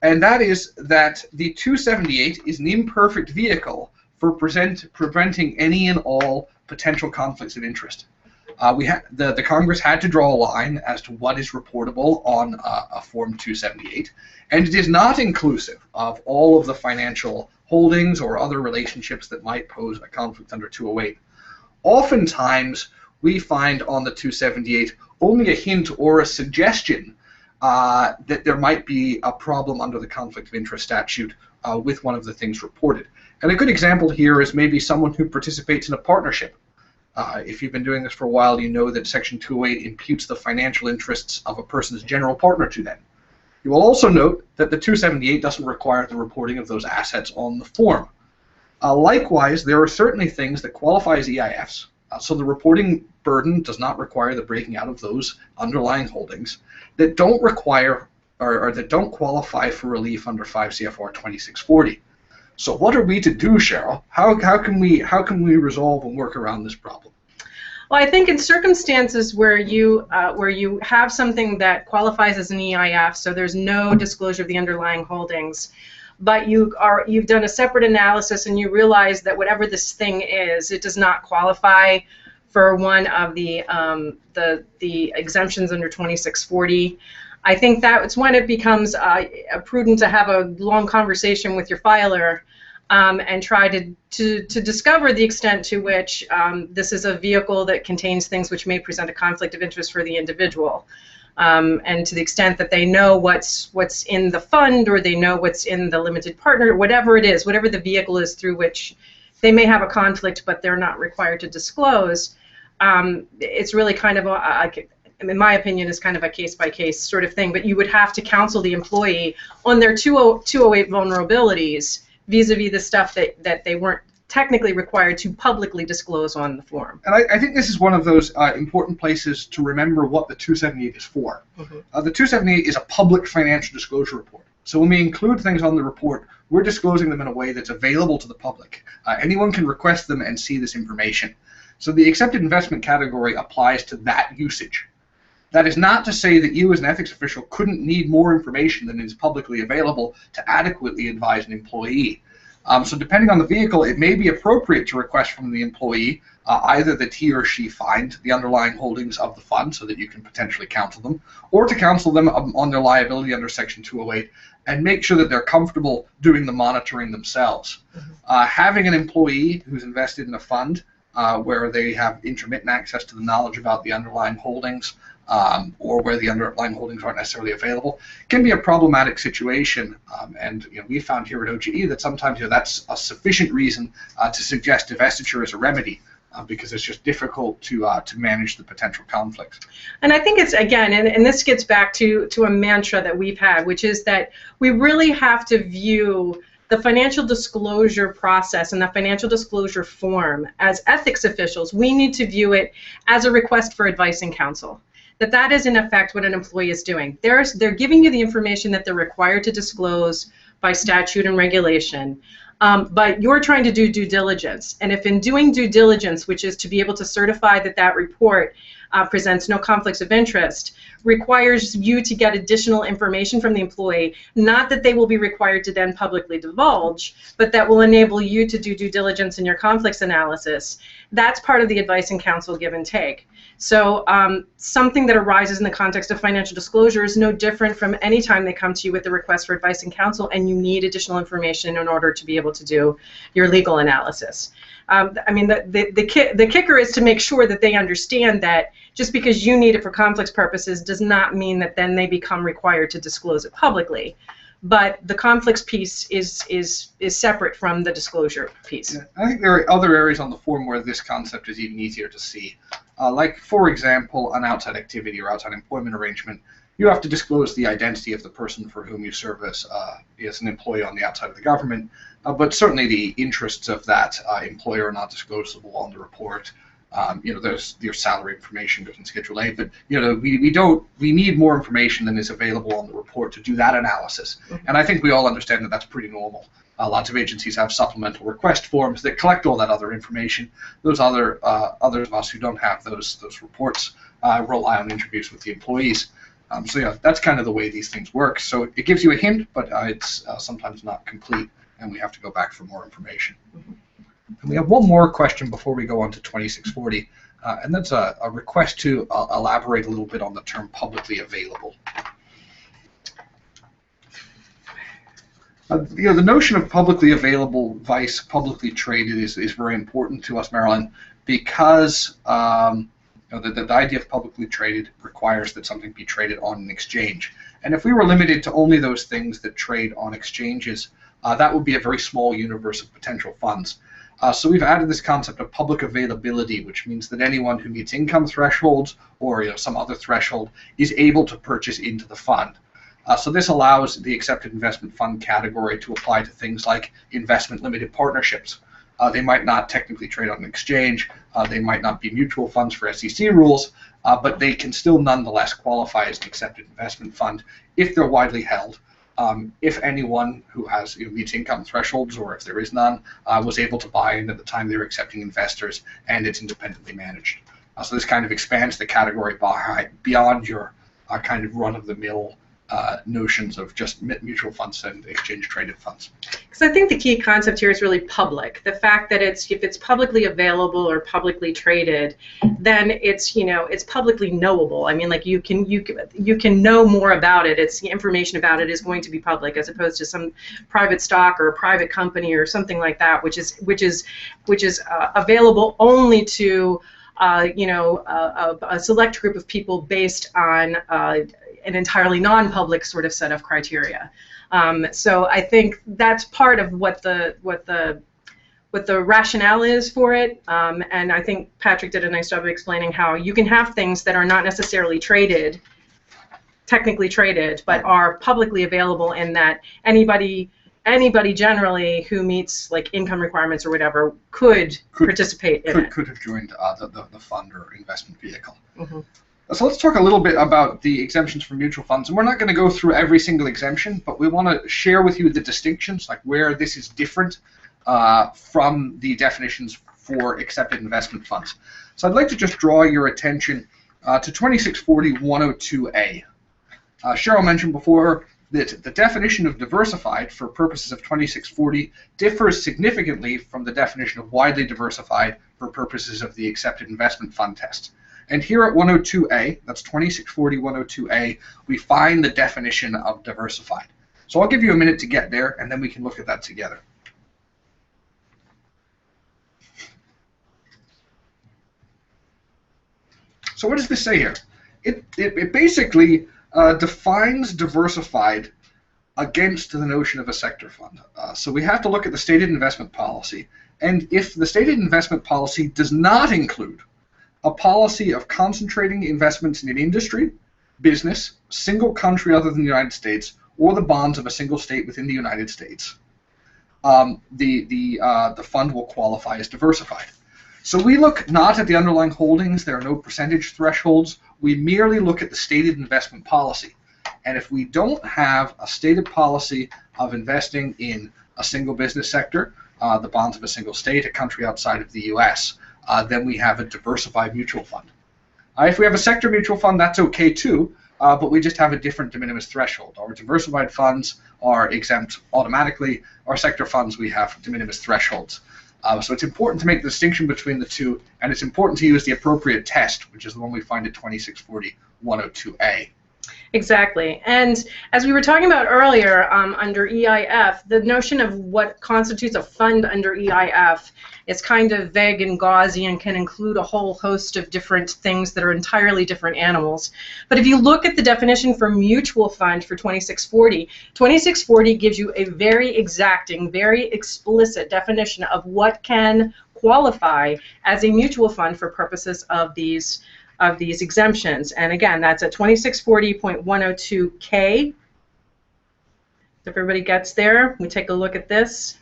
and that is that the 278 is an imperfect vehicle for preventing any and all potential conflicts of interest. The Congress had to draw a line as to what is reportable on a Form 278, and it is not inclusive of all of the financial holdings or other relationships that might pose a conflict under 208. Oftentimes, we find on the 278 only a hint or a suggestion that there might be a problem under the conflict of interest statute with one of the things reported. And a good example here is maybe someone who participates in a partnership. If you've been doing this for a while, you know that Section 208 imputes the financial interests of a person's general partner to them. You will also note that the 278 doesn't require the reporting of those assets on the form. Likewise, there are certainly things that qualify as EIFs, so the reporting burden does not require the breaking out of those underlying holdings that don't require or that don't qualify for relief under 5 CFR 2640. So what are we to do, Cheryl? How can we resolve and work around this problem? Well, I think in circumstances where you have something that qualifies as an EIF, so there's no disclosure of the underlying holdings, but you've done a separate analysis and you realize that whatever this thing is, it does not qualify for one of the exemptions under 2640. I think that's when it becomes prudent to have a long conversation with your filer and try to discover the extent to which this is a vehicle that contains things which may present a conflict of interest for the individual. And to the extent that they know what's in the fund, or they know what's in the limited partner, whatever it is, whatever the vehicle is through which they may have a conflict but they're not required to disclose, it's really kind of in my opinion, is kind of a case-by-case sort of thing, but you would have to counsel the employee on their 208 vulnerabilities vis-a-vis the stuff that they weren't technically required to publicly disclose on the form. And I think this is one of those important places to remember what the 278 is for. Mm-hmm. The 278 is a public financial disclosure report. So when we include things on the report, we're disclosing them in a way that's available to the public. Anyone can request them and see this information. So the accepted investment category applies to that usage. That is not to say that you as an ethics official couldn't need more information than is publicly available to adequately advise an employee. So depending on the vehicle, it may be appropriate to request from the employee either that he or she find the underlying holdings of the fund so that you can potentially counsel them, or to counsel them on their liability under Section 208 and make sure that they're comfortable doing the monitoring themselves. Mm-hmm. Having an employee who's invested in a fund where they have intermittent access to the knowledge about the underlying holdings, or where the underlying holdings aren't necessarily available, can be a problematic situation. And we found here at OGE that sometimes that's a sufficient reason to suggest divestiture as a remedy, because it's just difficult to manage the potential conflicts. And I think it's, again, and this gets back to a mantra that we've had, which is that we really have to view the financial disclosure process and the financial disclosure form as ethics officials. We need to view it as a request for advice and counsel. That is in effect what an employee is doing. They're giving you the information that they're required to disclose by statute and regulation, but you're trying to do due diligence. And if in doing due diligence, which is to be able to certify that that report presents no conflicts of interest, requires you to get additional information from the employee, not that they will be required to then publicly divulge, but that will enable you to do due diligence in your conflicts analysis, that's part of the advice and counsel give and take. So something that arises in the context of financial disclosure is no different from any time they come to you with a request for advice and counsel and you need additional information in order to be able to do your legal analysis. I mean, the kicker is to make sure that they understand that just because you need it for conflicts purposes does not mean that then they become required to disclose it publicly. but the conflicts piece is separate from the disclosure piece. Yeah, I think there are other areas on the form where this concept is even easier to see. Like, for example, an outside activity or outside employment arrangement. You have to disclose the identity of the person for whom you serve as an employee on the outside of the government, but certainly the interests of that employer are not disclosable on the report. There's your salary information goes in Schedule A, but we need more information than is available on the report to do that analysis. And I think we all understand that that's pretty normal. Lots of agencies have supplemental request forms that collect all that other information. Those others of us who don't have those reports rely on interviews with the employees. So yeah, that's kind of the way these things work. So it gives you a hint, but it's sometimes not complete, and we have to go back for more information. And we have one more question before we go on to 2640, and that's a request to elaborate a little bit on the term publicly available. The notion of publicly available vice publicly traded is very important to us, Marilyn, because the idea of publicly traded requires that something be traded on an exchange. And if we were limited to only those things that trade on exchanges, that would be a very small universe of potential funds. So we've added this concept of public availability, which means that anyone who meets income thresholds or some other threshold is able to purchase into the fund. So this allows the accepted investment fund category to apply to things like investment limited partnerships. They might not technically trade on an exchange, they might not be mutual funds for SEC rules, but they can still nonetheless qualify as an accepted investment fund if they're widely held. If anyone who has meets income thresholds, or if there is none, was able to buy in at the time they were accepting investors, and it's independently managed. So this kind of expands the category beyond your kind of run-of-the-mill notions of just mutual funds and exchange-traded funds. Because I think the key concept here is really public. The fact that if it's publicly available or publicly traded, then it's it's publicly knowable. I mean, like you can know more about it. It's the information about it is going to be public, as opposed to some private stock or a private company or something like that, which is available only to a select group of people based on an entirely non-public sort of set of criteria. So I think that's part of what the rationale is for it, and I think Patrick did a nice job of explaining how you can have things that are not necessarily technically traded, but are publicly available, in that anybody generally who meets like income requirements or whatever could participate in it. Could have joined the fund or investment vehicle. Mm-hmm. So let's talk a little bit about the exemptions for mutual funds. And we're not going to go through every single exemption, but we want to share with you the distinctions, like where this is different from the definitions for accepted investment funds. So I'd like to just draw your attention to 2640-102A. Cheryl mentioned before that the definition of diversified for purposes of 2640 differs significantly from the definition of widely diversified for purposes of the accepted investment fund test. And here at 102A, that's 2640-102A, we find the definition of diversified. So I'll give you a minute to get there, and then we can look at that together. So what does this say here? It basically defines diversified against the notion of a sector fund. So we have to look at the stated investment policy, and if the stated investment policy does not include a policy of concentrating investments in an industry, business, single country other than the United States, or the bonds of a single state within the United States, the fund will qualify as diversified. So we look not at the underlying holdings, there are no percentage thresholds, we merely look at the stated investment policy. And if we don't have a stated policy of investing in a single business sector, the bonds of a single state, a country outside of the US, then we have a diversified mutual fund. If we have a sector mutual fund, that's okay too, but we just have a different de minimis threshold. Our diversified funds are exempt automatically. Our sector funds, we have de minimis thresholds. So it's important to make the distinction between the two, and it's important to use the appropriate test, which is the one we find at 2640-102A. Exactly. And as we were talking about earlier, under EIF, the notion of what constitutes a fund under EIF is kind of vague and gauzy and can include a whole host of different things that are entirely different animals. But if you look at the definition for mutual fund for 2640, 2640 gives you a very exacting, very explicit definition of what can qualify as a mutual fund for purposes of these exemptions. And again, that's at 2640.102K. If everybody gets there, we take a look at this.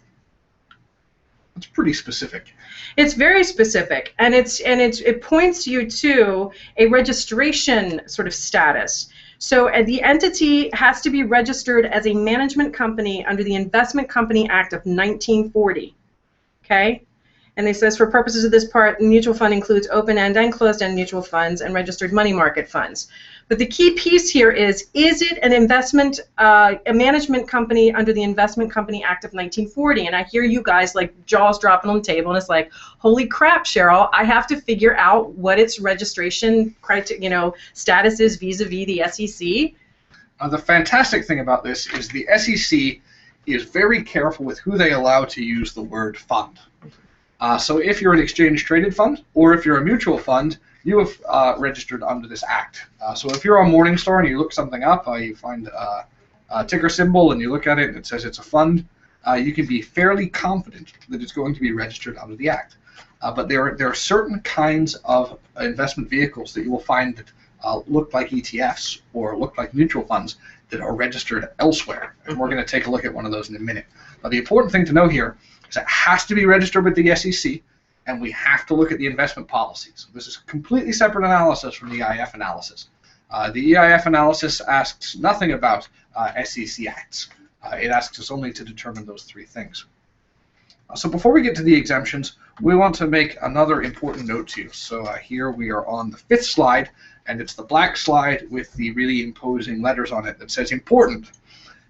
It's pretty specific. It's very specific, and it points you to a registration sort of status. So the entity has to be registered as a management company under the Investment Company Act of 1940. Okay? And it says, for purposes of this part, mutual fund includes open-end and closed-end mutual funds and registered money market funds. But the key piece here is it an investment, a management company under the Investment Company Act of 1940? And I hear you guys like jaws dropping on the table, and it's like, holy crap, Cheryl, I have to figure out what its registration status is vis-a-vis the SEC. The fantastic thing about this is the SEC is very careful with who they allow to use the word fund. So if you're an exchange-traded fund, or if you're a mutual fund, you have registered under this act. So if you're on Morningstar and you look something up, you find a ticker symbol and you look at it and it says it's a fund, you can be fairly confident that it's going to be registered under the act. But there are certain kinds of investment vehicles that you will find that look like ETFs or look like mutual funds that are registered elsewhere. And we're going to take a look at one of those in a minute. But the important thing to know here is it has to be registered with the SEC, and we have to look at the investment policies. This is a completely separate analysis from the EIF analysis. The EIF analysis asks nothing about SEC acts. It asks us only to determine those three things. So before we get to the exemptions, we want to make another important note to you. So here we are on the 5th slide, and it's the black slide with the really imposing letters on it that says important.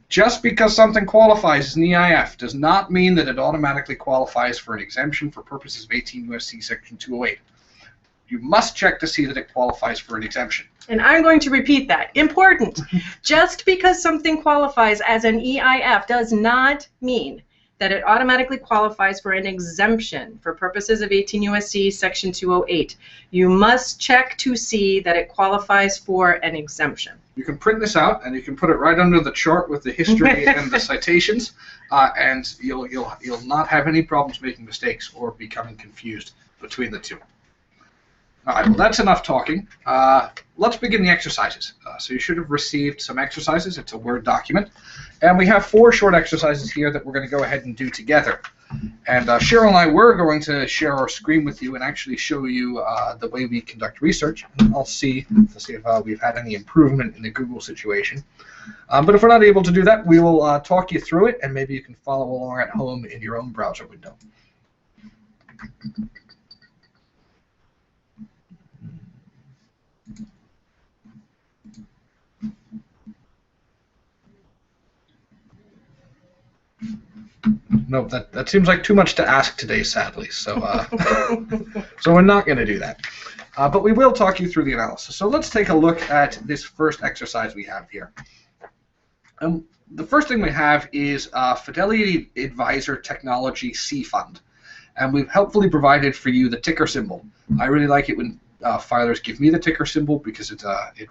Just because something qualifies as an EIF does not mean that it automatically qualifies for an exemption for purposes of 18 U.S.C. Section 208. You must check to see that it qualifies for an exemption. And I'm going to repeat that. Important. Just because something qualifies as an EIF does not mean that it automatically qualifies for an exemption for purposes of 18 U.S.C. Section 208. You must check to see that it qualifies for an exemption. You can print this out and you can put it right under the chart with the history and the citations, and you'll not have any problems making mistakes or becoming confused between the two. All right, well, that's enough talking. Let's begin the exercises. So you should have received some exercises. It's a Word document. And we have 4 short exercises here that we're going to go ahead and do together. And Cheryl and I were going to share our screen with you and actually show you the way we conduct research. I'll see if we've had any improvement in the Google situation. But if we're not able to do that, we will talk you through it, and maybe you can follow along at home in your own browser window. No, that seems like too much to ask today, sadly. So, so we're not going to do that. But we will talk you through the analysis. So let's take a look at this first exercise we have here. The first thing we have is Fidelity Advisor Technology C Fund. And we've helpfully provided for you the ticker symbol. I really like it when filers give me the ticker symbol because it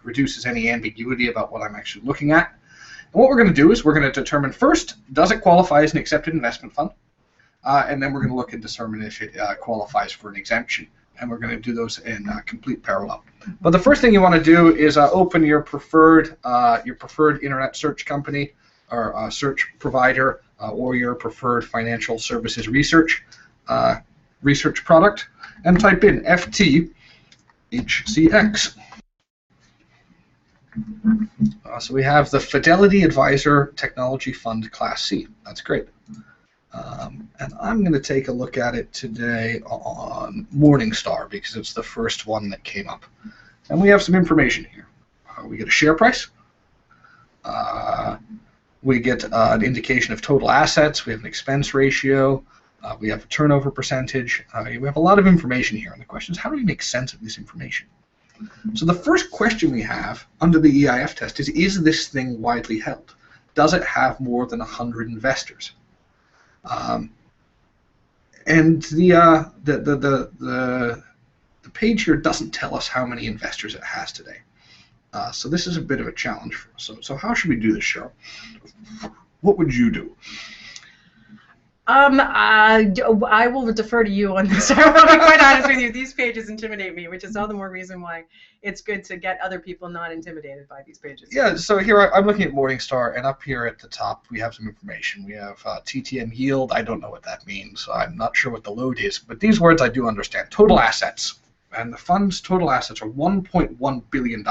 reduces any ambiguity about what I'm actually looking at. And what we're going to do is we're going to determine first, does it qualify as an accepted investment fund? And then we're going to look and determine if it qualifies for an exemption. And we're going to do those in complete parallel. But the first thing you want to do is open your preferred internet search company or search provider or your preferred financial services research product and type in FTHCX. So we have the Fidelity Advisor Technology Fund Class C. That's great. And I'm going to take a look at it today on Morningstar because it's the first one that came up. And we have some information here. We get a share price. We get an indication of total assets. We have an expense ratio. We have a turnover percentage. We have a lot of information here. And the question is, how do we make sense of this information? So the first question we have under the EIF test is this thing widely held? Does it have more than 100 investors? And the page here doesn't tell us how many investors it has today. So this is a bit of a challenge for us. So how should we do this, Cheryl? What would you do? I will defer to you on this. I will be quite honest with you. These pages intimidate me, which is all the more reason why it's good to get other people not intimidated by these pages. Yeah, so here I'm looking at Morningstar, and up here at the top we have some information. We have TTM yield. I don't know what that means. I'm not sure what the load is, but these words I do understand. Total assets. And the fund's total assets are $1.1 billion.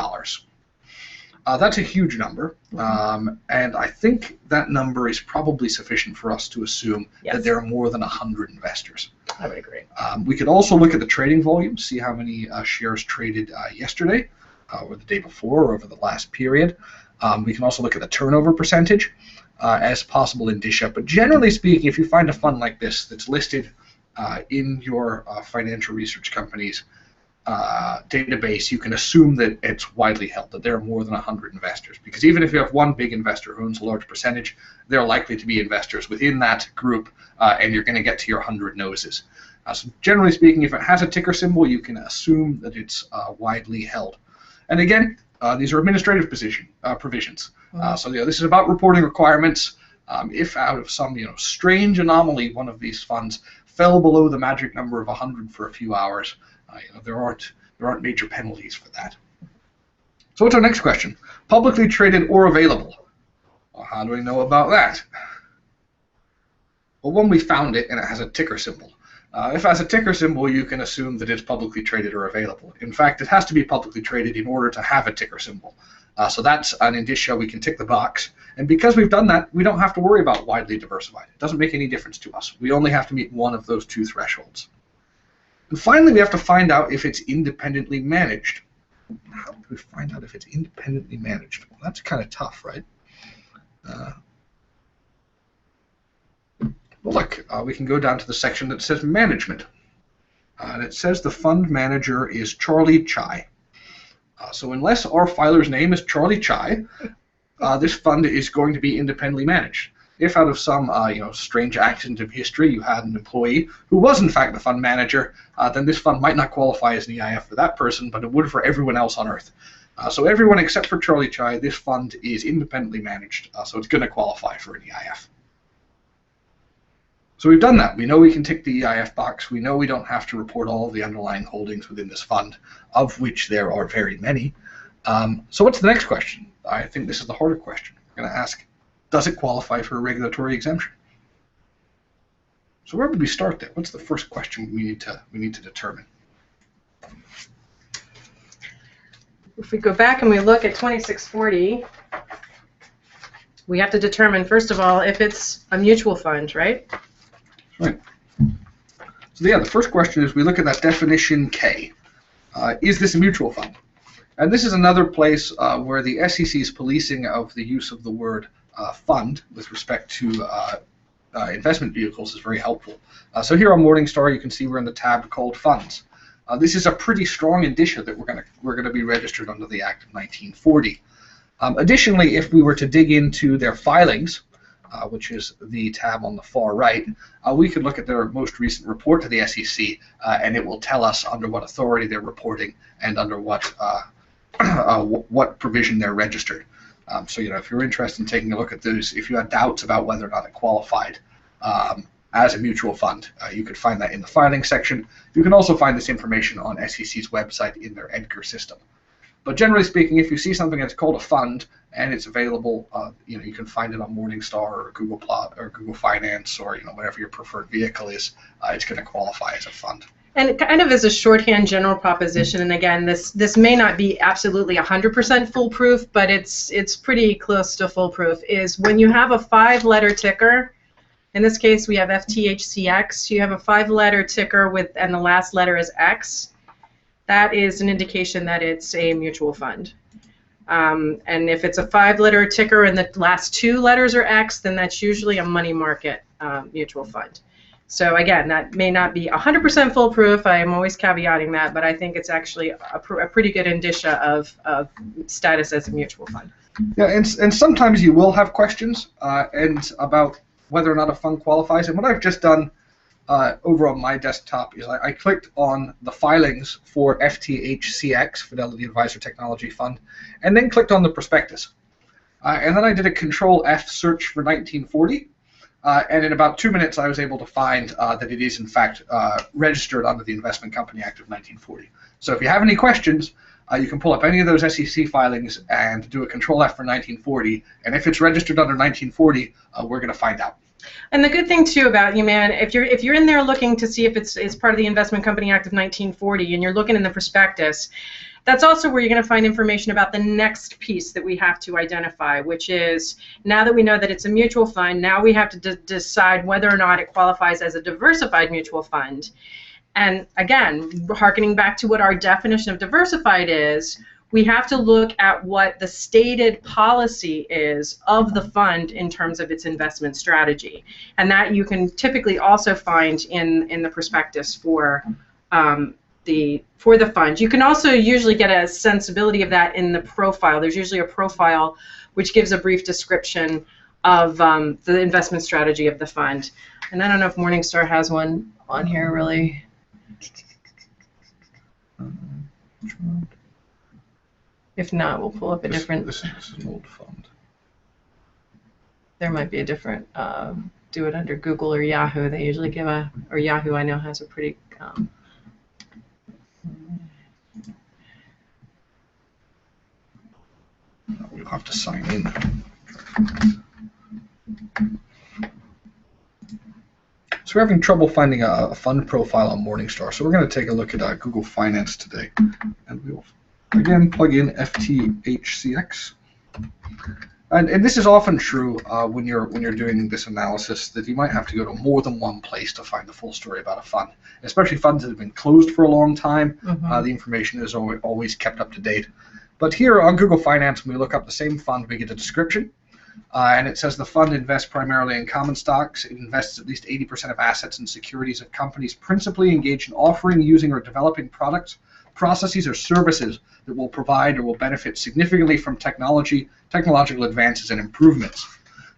That's a huge number, and I think that number is probably sufficient for us to assume that there are more than 100 investors. I would agree. We could also look at the trading volume, see how many shares traded yesterday, or the day before, or over the last period. We can also look at the turnover percentage as possible indicia. But generally speaking, if you find a fund like this that's listed in your financial research company's database, you can assume that it's widely held, that there are more than 100 investors. Because even if you have one big investor who owns a large percentage, there are likely to be investors within that group, and you're going to get to your 100 noses. So generally speaking, if it has a ticker symbol, you can assume that it's widely held. And again, these are administrative provisions. So this is about reporting requirements. If out of some strange anomaly, one of these funds fell below the magic number of 100 for a few hours, there aren't major penalties for that. So what's our next question? Publicly traded or available? Well, how do we know about that? Well, when we found it and it has a ticker symbol. If it has a ticker symbol, you can assume that it's publicly traded or available. In fact, it has to be publicly traded in order to have a ticker symbol. So that's an indicia. We can tick the box. And because we've done that, we don't have to worry about widely diversified. It doesn't make any difference to us. We only have to meet one of those two thresholds. And finally, we have to find out if it's independently managed. How do we find out if it's independently managed? Well, that's kind of tough, right? Well, look, we can go down to the section that says management. And it says the fund manager is Charlie Chai. So unless our filer's name is Charlie Chai, this fund is going to be independently managed. If out of some strange accident of history you had an employee who was in fact the fund manager, then this fund might not qualify as an EIF for that person, but it would for everyone else on Earth. So everyone except for Charlie Chai, this fund is independently managed, so it's going to qualify for an EIF. So we've done that. We know we can tick the EIF box. We know we don't have to report all of the underlying holdings within this fund, of which there are very many. So what's the next question? I think this is the harder question. We're going to ask, does it qualify for a regulatory exemption? So where would we start there? What's the first question we need to determine? If we go back and we look at 2640, we have to determine, first of all, if it's a mutual fund, right? Right. So yeah, the first question is we look at that definition K. Is this a mutual fund? And this is another place where the SEC's policing of the use of the word fund with respect to investment vehicles is very helpful. So here on Morningstar, you can see we're in the tab called Funds. This is a pretty strong indicia that we're going to be registered under the Act of 1940. Additionally, if we were to dig into their filings, which is the tab on the far right, we could look at their most recent report to the SEC, and it will tell us under what authority they're reporting and under what provision they're registered. So if you're interested in taking a look at those, if you had doubts about whether or not it qualified as a mutual fund, you could find that in the filing section. You can also find this information on SEC's website in their EDGAR system. But generally speaking, if you see something that's called a fund and it's available, you can find it on Morningstar or Google Plot or Google Finance or whatever your preferred vehicle is. It's going to qualify as a fund. And it kind of is a shorthand general proposition, and again, this may not be absolutely 100% foolproof, but it's pretty close to foolproof, is when you have a 5-letter ticker, in this case we have FTHCX, you have a 5-letter ticker and the last letter is X, that is an indication that it's a mutual fund. And if it's a 5-letter ticker and the last 2 letters are X, then that's usually a money market mutual fund. So again, that may not be 100% foolproof. I am always caveating that, but I think it's actually a pretty good indicia of status as a mutual fund. Yeah, and sometimes you will have questions and about whether or not a fund qualifies. And what I've just done over on my desktop is I clicked on the filings for FTHCX, Fidelity Advisor Technology Fund, and then clicked on the prospectus. And then I did a Control F search for 1940. And in about 2 minutes, I was able to find that it is, in fact, registered under the Investment Company Act of 1940. So if you have any questions, you can pull up any of those SEC filings and do a Control F for 1940. And if it's registered under 1940, we're going to find out. And the good thing too about you, man, if you're in there looking to see if it's part of the Investment Company Act of 1940, and you're looking in the prospectus, that's also where you're going to find information about the next piece that we have to identify, which is, now that we know that it's a mutual fund, now we have to decide whether or not it qualifies as a diversified mutual fund. And again, hearkening back to what our definition of diversified is, we have to look at what the stated policy is of the fund in terms of its investment strategy. And that you can typically also find in the prospectus for the fund. You can also usually get a sensibility of that in the profile. There's usually a profile which gives a brief description of the investment strategy of the fund. And I don't know if Morningstar has one on here really. If not, we'll pull up a different. This is an old fund. There might be a different. Do it under Google or Yahoo. They usually give or Yahoo I know has a pretty. We'll have to sign in. So we're having trouble finding a fund profile on Morningstar. So we're going to take a look at Google Finance today, and we will again plug in FTHCX. And this is often true when you're doing this analysis, that you might have to go to more than one place to find the full story about a fund, especially funds that have been closed for a long time. The information is always kept up to date. But here on Google Finance, when we look up the same fund, we get a description, and it says the fund invests primarily in common stocks. It invests at least 80% of assets in securities of companies principally engaged in offering, using, or developing products, processes, or services that will provide or will benefit significantly from technological advances and improvements.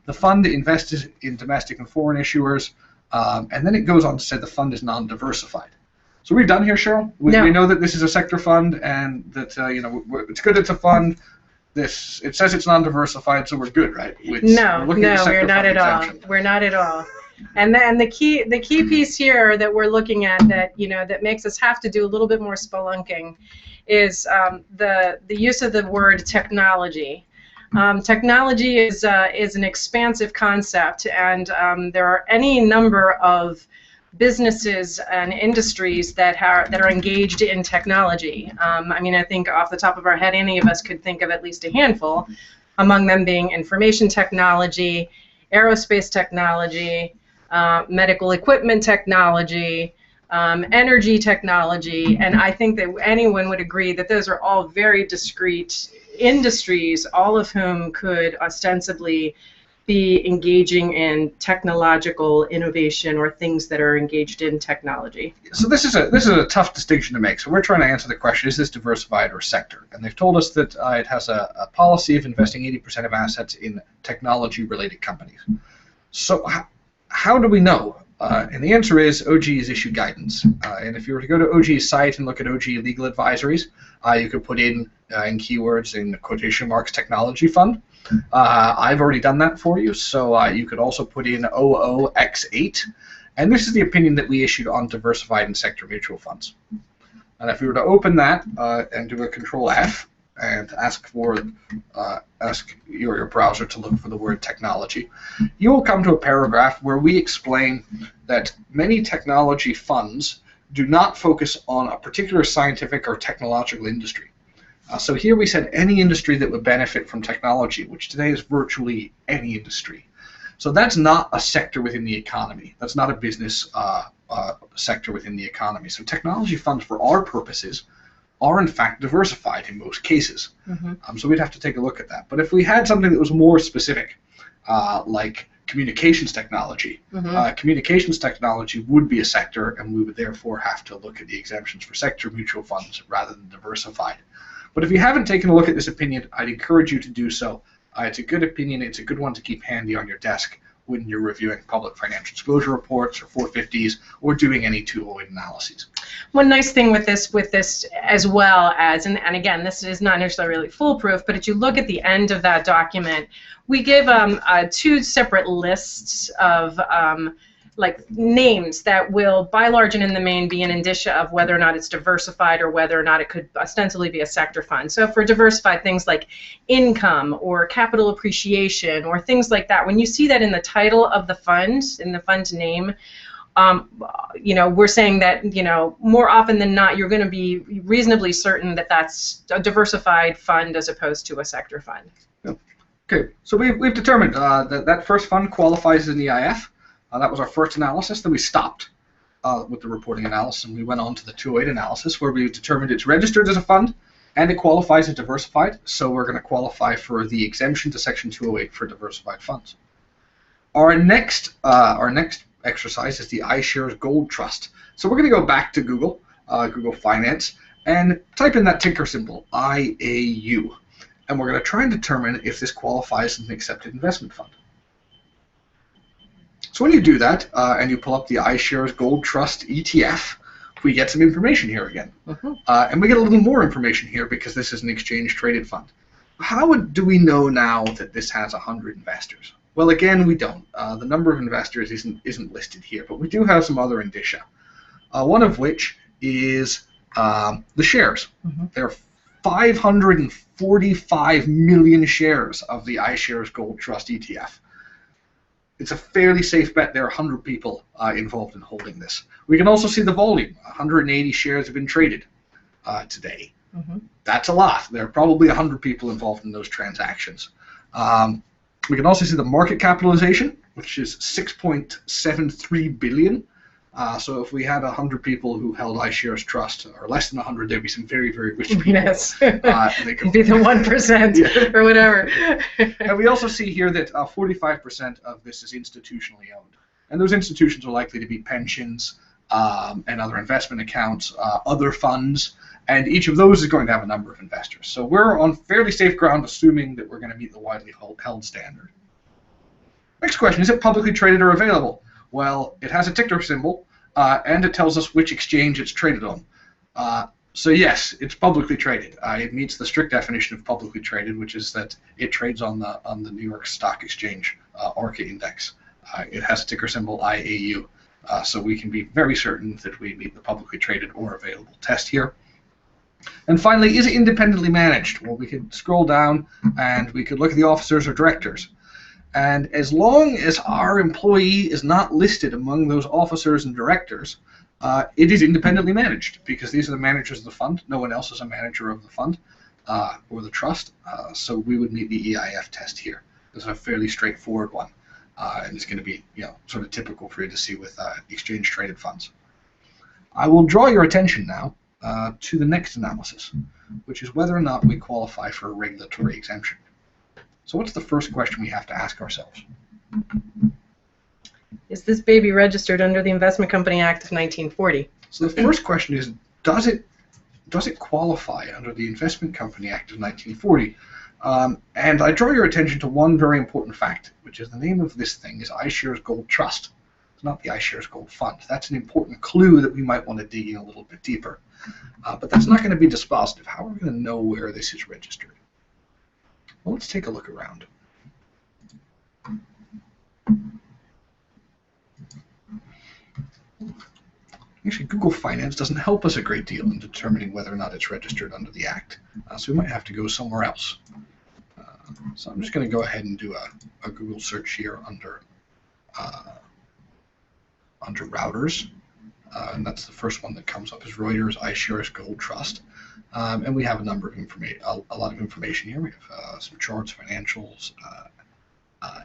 The fund invests in domestic and foreign issuers, and then it goes on to say the fund is non-diversified. So we're done here, Cheryl. We know that this is a sector fund, and that it's good. It's a fund. It says it's non-diversified, so we're good, right? No, we're not at all. We're not at all. And then the key piece here that we're looking at that makes us have to do a little bit more spelunking is the use of the word technology. Technology is an expansive concept, and there are any number of businesses and industries that are engaged in technology. I mean, I think off the top of our head, any of us could think of at least a handful, among them being information technology, aerospace technology, medical equipment technology, energy technology, and I think that anyone would agree that those are all very discrete industries, all of whom could ostensibly be engaging in technological innovation or things that are engaged in technology. So this is a tough distinction to make. So we're trying to answer the question: is this diversified or sector? And they've told us that it has a policy of investing 80% of assets in technology-related companies. So how do we know? And the answer is OG has issued guidance. And if you were to go to OG's site and look at OG legal advisories, you could put in keywords in quotation marks technology fund. I've already done that for you, so you could also put in OOX8, and this is the opinion that we issued on diversified and sector mutual funds. And if we were to open that and do a Control F and ask your browser to look for the word technology, you will come to a paragraph where we explain that many technology funds do not focus on a particular scientific or technological industry. So here we said any industry that would benefit from technology, which today is virtually any industry. So that's not a sector within the economy. That's not a business sector within the economy. So technology funds, for our purposes, are in fact diversified in most cases. So we'd have to take a look at that. But if we had something that was more specific, like communications technology. Communications technology would be a sector, and we would therefore have to look at the exemptions for sector mutual funds rather than diversified. But if you haven't taken a look at this opinion, I'd encourage you to do so. It's a good opinion. It's a good one to keep handy on your desk when you're reviewing public financial disclosure reports or 450s or doing any 208 analyses. One nice thing with this as well as, and again, this is not necessarily really foolproof, but if you look at the end of that document, we give two separate lists of like names that will, by large and in the main, be an indicia of whether or not it's diversified or whether or not it could ostensibly be a sector fund. So for diversified, things like income or capital appreciation or things like that, when you see that in the title of the fund, in the fund name, you know, we're saying that, you know, more often than not, you're going to be reasonably certain that that's a diversified fund as opposed to a sector fund. Okay, so we've determined that first fund qualifies as an EIF. That was our first analysis. Then we stopped with the reporting analysis, and we went on to the 208 analysis, where we determined it's registered as a fund and it qualifies as diversified. So we're going to qualify for the exemption to Section 208 for diversified funds. Our next exercise is the iShares Gold Trust. So we're going to go back to Google, Google Finance, and type in that ticker symbol, IAU. And we're going to try and determine if this qualifies as an accepted investment fund. So when you do that, and you pull up the iShares Gold Trust ETF, we get some information here again. And we get a little more information here because this is an exchange-traded fund. How do we know now that this has 100 investors? Well, again, we don't. The number of investors isn't listed here, but we do have some other indicia. One of which is the shares. There are 545 million shares of the iShares Gold Trust ETF. It's a fairly safe bet there are 100 people involved in holding this. We can also see the volume. 180 shares have been traded today. That's a lot. There are probably 100 people involved in those transactions. We can also see the market capitalization, which is 6.73 billion. So if we had 100 people who held iShares Trust, or less than 100, there'd be some very, very rich people. Yes. They could be the 1% or whatever. And we also see here that 45% of this is institutionally owned. And those institutions are likely to be pensions and other investment accounts, other funds, and each of those is going to have a number of investors. So we're on fairly safe ground assuming that we're going to meet the widely held standard. Next question, is it publicly traded or available? Well, it has a ticker symbol, and it tells us which exchange it's traded on. So yes, it's publicly traded. It meets the strict definition of publicly traded, which is that it trades on the New York Stock Exchange ORCA index. It has a ticker symbol IAU, so we can be very certain that we meet the publicly traded or available test here. And finally, is it independently managed? Well, we could scroll down and we could look at the officers or directors. And as long as our employee is not listed among those officers and directors, it is independently managed because these are the managers of the fund. No one else is a manager of the fund or the trust. So we would meet the EIF test here. This is a fairly straightforward one, and it's going to be, you know, sort of typical for you to see with exchange-traded funds. I will draw your attention now to the next analysis, which is whether or not we qualify for a regulatory exemption. So what's the first question we have to ask ourselves? Is this baby registered under the Investment Company Act of 1940? So the first question is, does it qualify under the Investment Company Act of 1940? And I draw your attention to one very important fact, which is the name of this thing is iShares Gold Trust. It's not the iShares Gold Fund. That's an important clue that we might want to dig in a little bit deeper. But that's not going to be dispositive. How are we going to know where this is registered? Well, let's take a look around. Actually, Google Finance doesn't help us a great deal in determining whether or not it's registered under the Act, so we might have to go somewhere else. So I'm just going to go ahead and do a Google search here under routers, and that's the first one that comes up is Reuters iShares Gold Trust. And we have a number of a lot of information here. We have some charts, financials,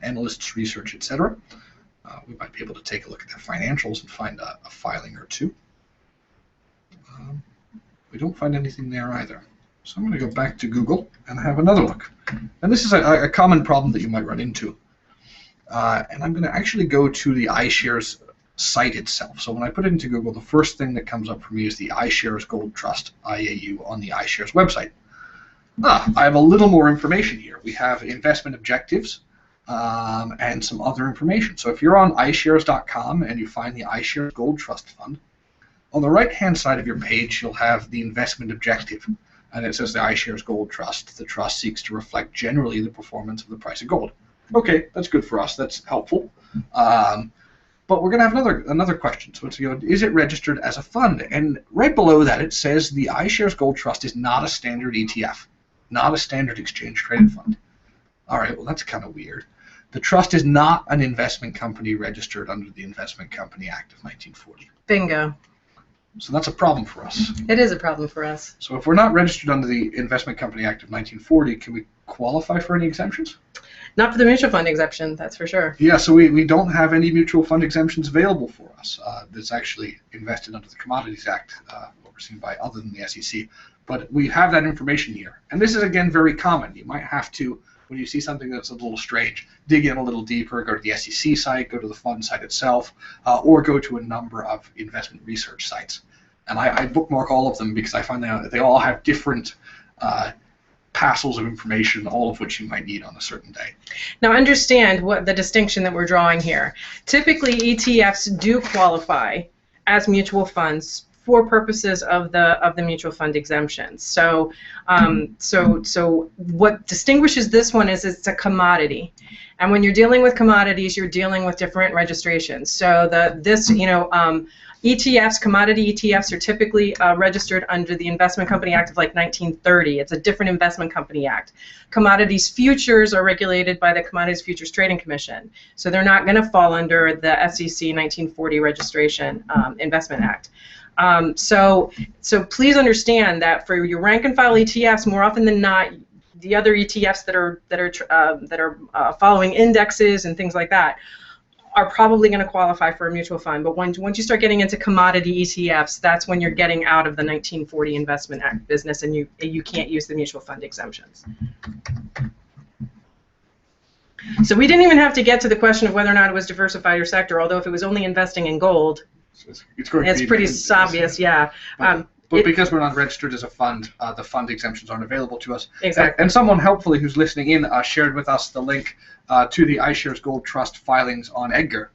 analysts' research, etc. We might be able to take a look at their financials and find a filing or two. We don't find anything there either. So I'm going to go back to Google and have another look. And this is a common problem that you might run into. and I'm going to actually go to the iShares site itself. So when I put it into Google, the first thing that comes up for me is the iShares Gold Trust IAU on the iShares website. I have a little more information here. We have investment objectives and some other information. So if you're on iShares.com and you find the iShares Gold Trust Fund, on the right-hand side of your page, you'll have the investment objective. And it says the iShares Gold Trust. The trust seeks to reflect generally the performance of the price of gold. Okay, that's good for us. That's helpful. But we're going to have another question. So it's, is it registered as a fund? And right below that, it says the iShares Gold Trust is not a standard ETF, not a standard exchange-traded fund. All right, well, that's kind of weird. The trust is not an investment company registered under the Investment Company Act of 1940. Bingo. So that's a problem for us. It is a problem for us. So if we're not registered under the Investment Company Act of 1940, can we qualify for any exemptions? Not for the mutual fund exemption, that's for sure. Yeah, so we don't have any mutual fund exemptions available for us. That's actually invested under the Commodities Act, overseen by other than the SEC. But we have that information here. And this is, again, very common. You might have to, when you see something that's a little strange, dig in a little deeper, go to the SEC site, go to the fund site itself, or go to a number of investment research sites. And I bookmark all of them because I find that they all have different passels of information, all of which you might need on a certain day. Now understand what the distinction that we're drawing here. Typically ETFs do qualify as mutual funds for purposes of the mutual fund exemptions. So so what distinguishes this one is it's a commodity. And when you're dealing with commodities, you're dealing with different registrations. So ETFs, commodity ETFs, are typically registered under the Investment Company Act of like 1930. It's a different Investment Company Act. Commodities futures are regulated by the Commodities Futures Trading Commission. So they're not going to fall under the SEC 1940 Registration Investment Act. So please understand that for your rank and file ETFs, more often than not, the other ETFs that are following indexes and things like that are probably going to qualify for a mutual fund. But once you start getting into commodity ETFs, that's when you're getting out of the 1940 Investment Act business, and you can't use the mutual fund exemptions. So we didn't even have to get to the question of whether or not it was diversified or sector, although if it was only investing in gold, it's pretty obvious, yeah. But because we're not registered as a fund, the fund exemptions aren't available to us. Exactly. And someone helpfully who's listening in shared with us the link to the iShares Gold Trust filings on Edgar,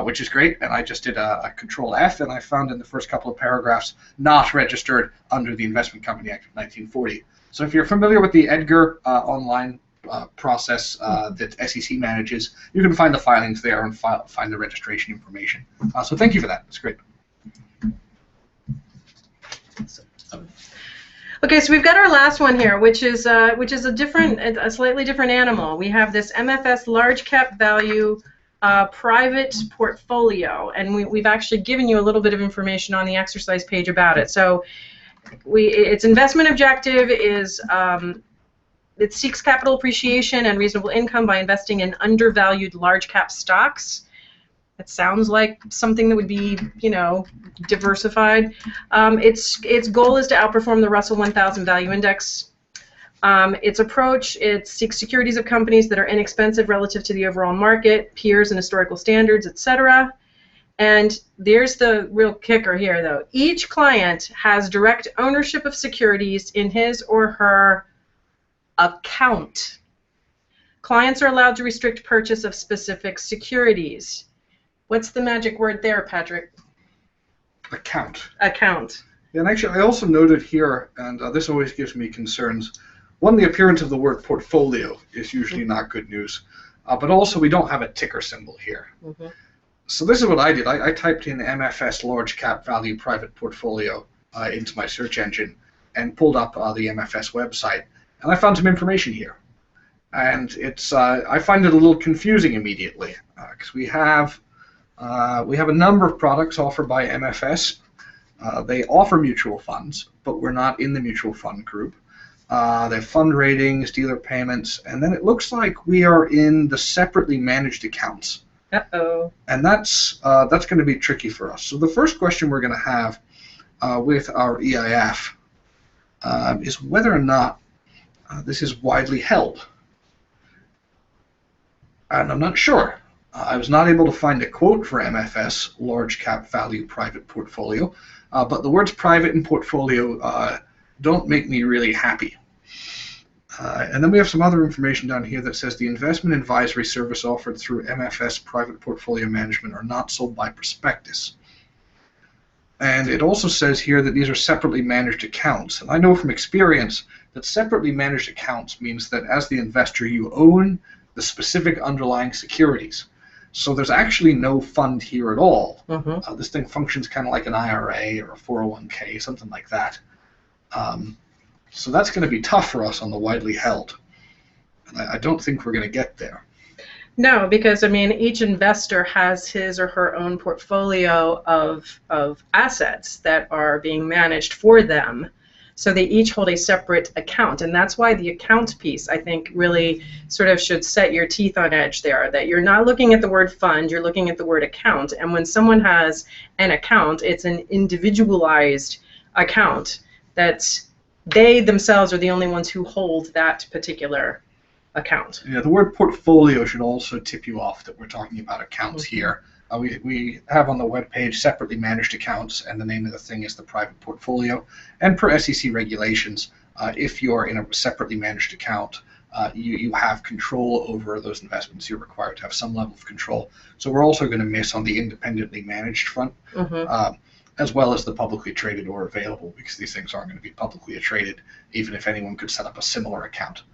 which is great. And I just did a Control F, and I found in the first couple of paragraphs not registered under the Investment Company Act of 1940. So if you're familiar with the Edgar online process that SEC manages, you can find the filings there and find the registration information. So thank you for that. It's great. Okay, so we've got our last one here, which is a slightly different animal. We have this MFS large cap value private portfolio, and we've actually given you a little bit of information on the exercise page about it. So its investment objective is it seeks capital appreciation and reasonable income by investing in undervalued large cap stocks. It sounds like something that would be, diversified. Its goal is to outperform the Russell 1000 Value Index. Its approach, it seeks securities of companies that are inexpensive relative to the overall market, peers and historical standards, etc. And there's the real kicker here, though. Each client has direct ownership of securities in his or her account. Clients are allowed to restrict purchase of specific securities. What's the magic word there, Patrick? Account. Account. Yeah, and actually, I also noted here, and this always gives me concerns. One, the appearance of the word portfolio is usually not good news, but also we don't have a ticker symbol here. Mm-hmm. So this is what I did. I typed in MFS Large Cap Value Private Portfolio into my search engine and pulled up the MFS website, and I found some information here. And it's I find it a little confusing immediately because we have a number of products offered by MFS. They offer mutual funds, but we're not in the mutual fund group. They have fund ratings, dealer payments, and then it looks like we are in the separately managed accounts. Uh-oh. And that's going to be tricky for us. So the first question we're going to have with our EIF is whether or not this is widely held. And I'm not sure. I was not able to find a quote for MFS, large cap value private portfolio, but the words private and portfolio don't make me really happy. And then we have some other information down here that says the investment advisory service offered through MFS private portfolio management are not sold by prospectus. And it also says here that these are separately managed accounts. And I know from experience that separately managed accounts means that as the investor you own the specific underlying securities. So there's actually no fund here at all. This thing functions kind of like an IRA or a 401k, something like that. So that's going to be tough for us on the widely held. And I don't think we're going to get there. No, because I mean, each investor has his or her own portfolio of assets that are being managed for them. So they each hold a separate account, and that's why the account piece, I think, really sort of should set your teeth on edge there, that you're not looking at the word fund, you're looking at the word account. And when someone has an account, it's an individualized account that's they themselves are the only ones who hold that particular account. Yeah, the word portfolio should also tip you off that we're talking about accounts here. We have on the webpage separately managed accounts, and the name of the thing is the private portfolio. And per SEC regulations, if you're in a separately managed account, you have control over those investments. You're required to have some level of control. So we're also going to miss on the independently managed front. As well as the publicly traded or available, because these things aren't going to be publicly traded, even if anyone could set up a similar account.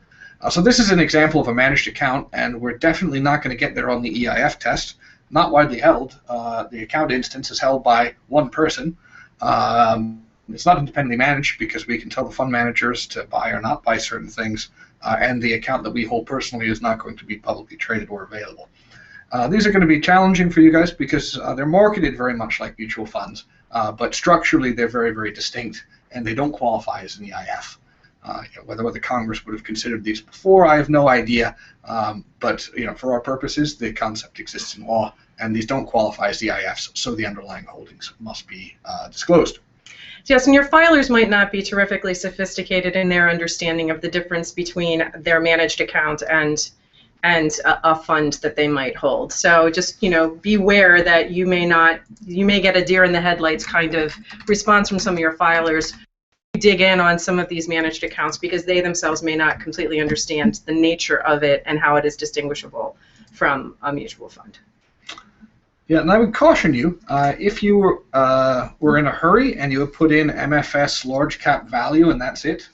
So this is an example of a managed account, and we're definitely not going to get there on the EIF test. Not widely held. The account instance is held by one person. It's not independently managed because we can tell the fund managers to buy or not buy certain things, and the account that we hold personally is not going to be publicly traded or available. These are going to be challenging for you guys because they're marketed very much like mutual funds, but structurally they're very, very distinct, and they don't qualify as an EIF. Whether the Congress would have considered these before, I have no idea. But for our purposes, the concept exists in law, and these don't qualify as EIFs, so the underlying holdings must be disclosed. Yes, and your filers might not be terrifically sophisticated in their understanding of the difference between their managed account and a fund that they might hold. So just beware that you may get a deer in the headlights kind of response from some of your filers. Dig in on some of these managed accounts because they themselves may not completely understand the nature of it and how it is distinguishable from a mutual fund. Yeah, and I would caution you, if you were in a hurry and you would put in MFS large cap value and that's it,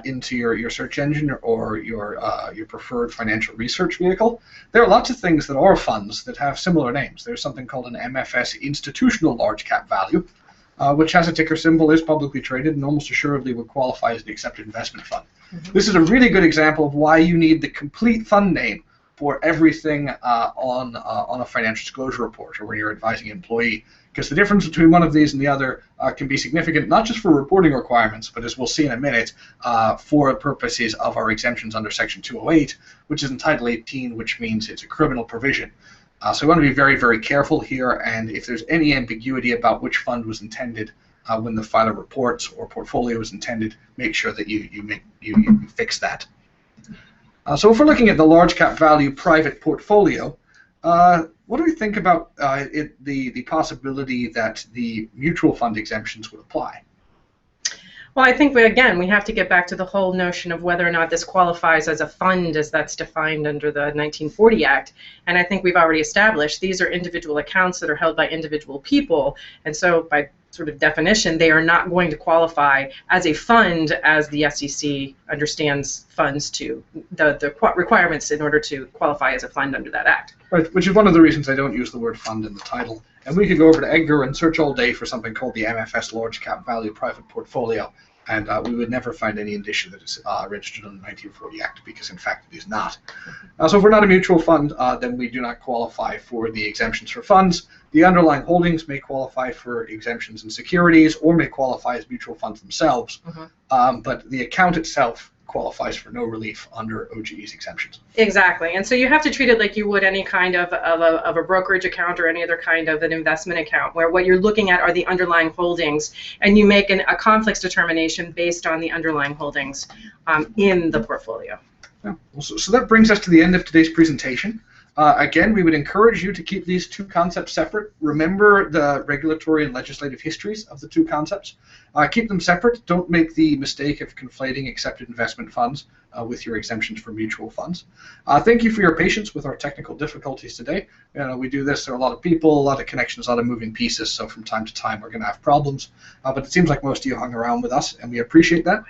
into your search engine or your preferred financial research vehicle, there are lots of things that are funds that have similar names. There's something called an MFS institutional large cap value, which has a ticker symbol, is publicly traded, and almost assuredly would qualify as an accepted investment fund. This is a really good example of why you need the complete fund name for everything on a financial disclosure report or when you're advising an employee, because the difference between one of these and the other can be significant, not just for reporting requirements, but as we'll see in a minute, for purposes of our exemptions under Section 208, which is in Title 18, which means it's a criminal provision. So we want to be very, very careful here, and if there's any ambiguity about which fund was intended when the filer reports or portfolio was intended, make sure that you fix that. So if we're looking at the large cap value private portfolio, what do we think about the possibility that the mutual fund exemptions would apply? Well, I think, we have to get back to the whole notion of whether or not this qualifies as a fund as that's defined under the 1940 Act. And I think we've already established these are individual accounts that are held by individual people. And so by sort of definition, they are not going to qualify as a fund as the SEC understands funds to, the requirements in order to qualify as a fund under that Act. Right, which is one of the reasons I don't use the word fund in the title. And we could go over to Edgar and search all day for something called the MFS Large Cap Value Private Portfolio, and we would never find any indicia that it's registered under the 1940 Act, because in fact it is not. So if we're not a mutual fund, then we do not qualify for the exemptions for funds. The underlying holdings may qualify for exemptions in securities or may qualify as mutual funds themselves, but the account itself qualifies for no relief under OGE's exemptions. Exactly, and so you have to treat it like you would any kind of a brokerage account or any other kind of an investment account, where what you're looking at are the underlying holdings, and you make a conflicts determination based on the underlying holdings in the portfolio. Yeah. So that brings us to the end of today's presentation. Again, we would encourage you to keep these two concepts separate. Remember the regulatory and legislative histories of the two concepts. Keep them separate. Don't make the mistake of conflating accepted investment funds with your exemptions for mutual funds. Thank you for your patience with our technical difficulties today. We do this, there are a lot of people, a lot of connections, a lot of moving pieces, so from time to time we're going to have problems. But it seems like most of you hung around with us, and we appreciate that.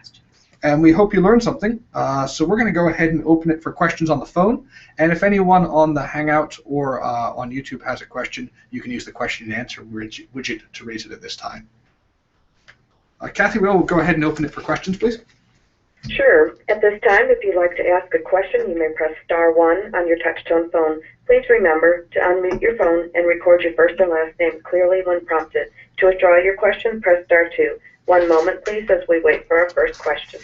And we hope you learned something. So we're going to go ahead and open it for questions on the phone. And if anyone on the Hangout or on YouTube has a question, you can use the question and answer widget to raise it at this time. Kathy, we'll go ahead and open it for questions, please. Sure. At this time, if you'd like to ask a question, you may press *1 on your touch-tone phone. Please remember to unmute your phone and record your first and last name clearly when prompted. To withdraw your question, press *2. One moment, please, as we wait for our first question.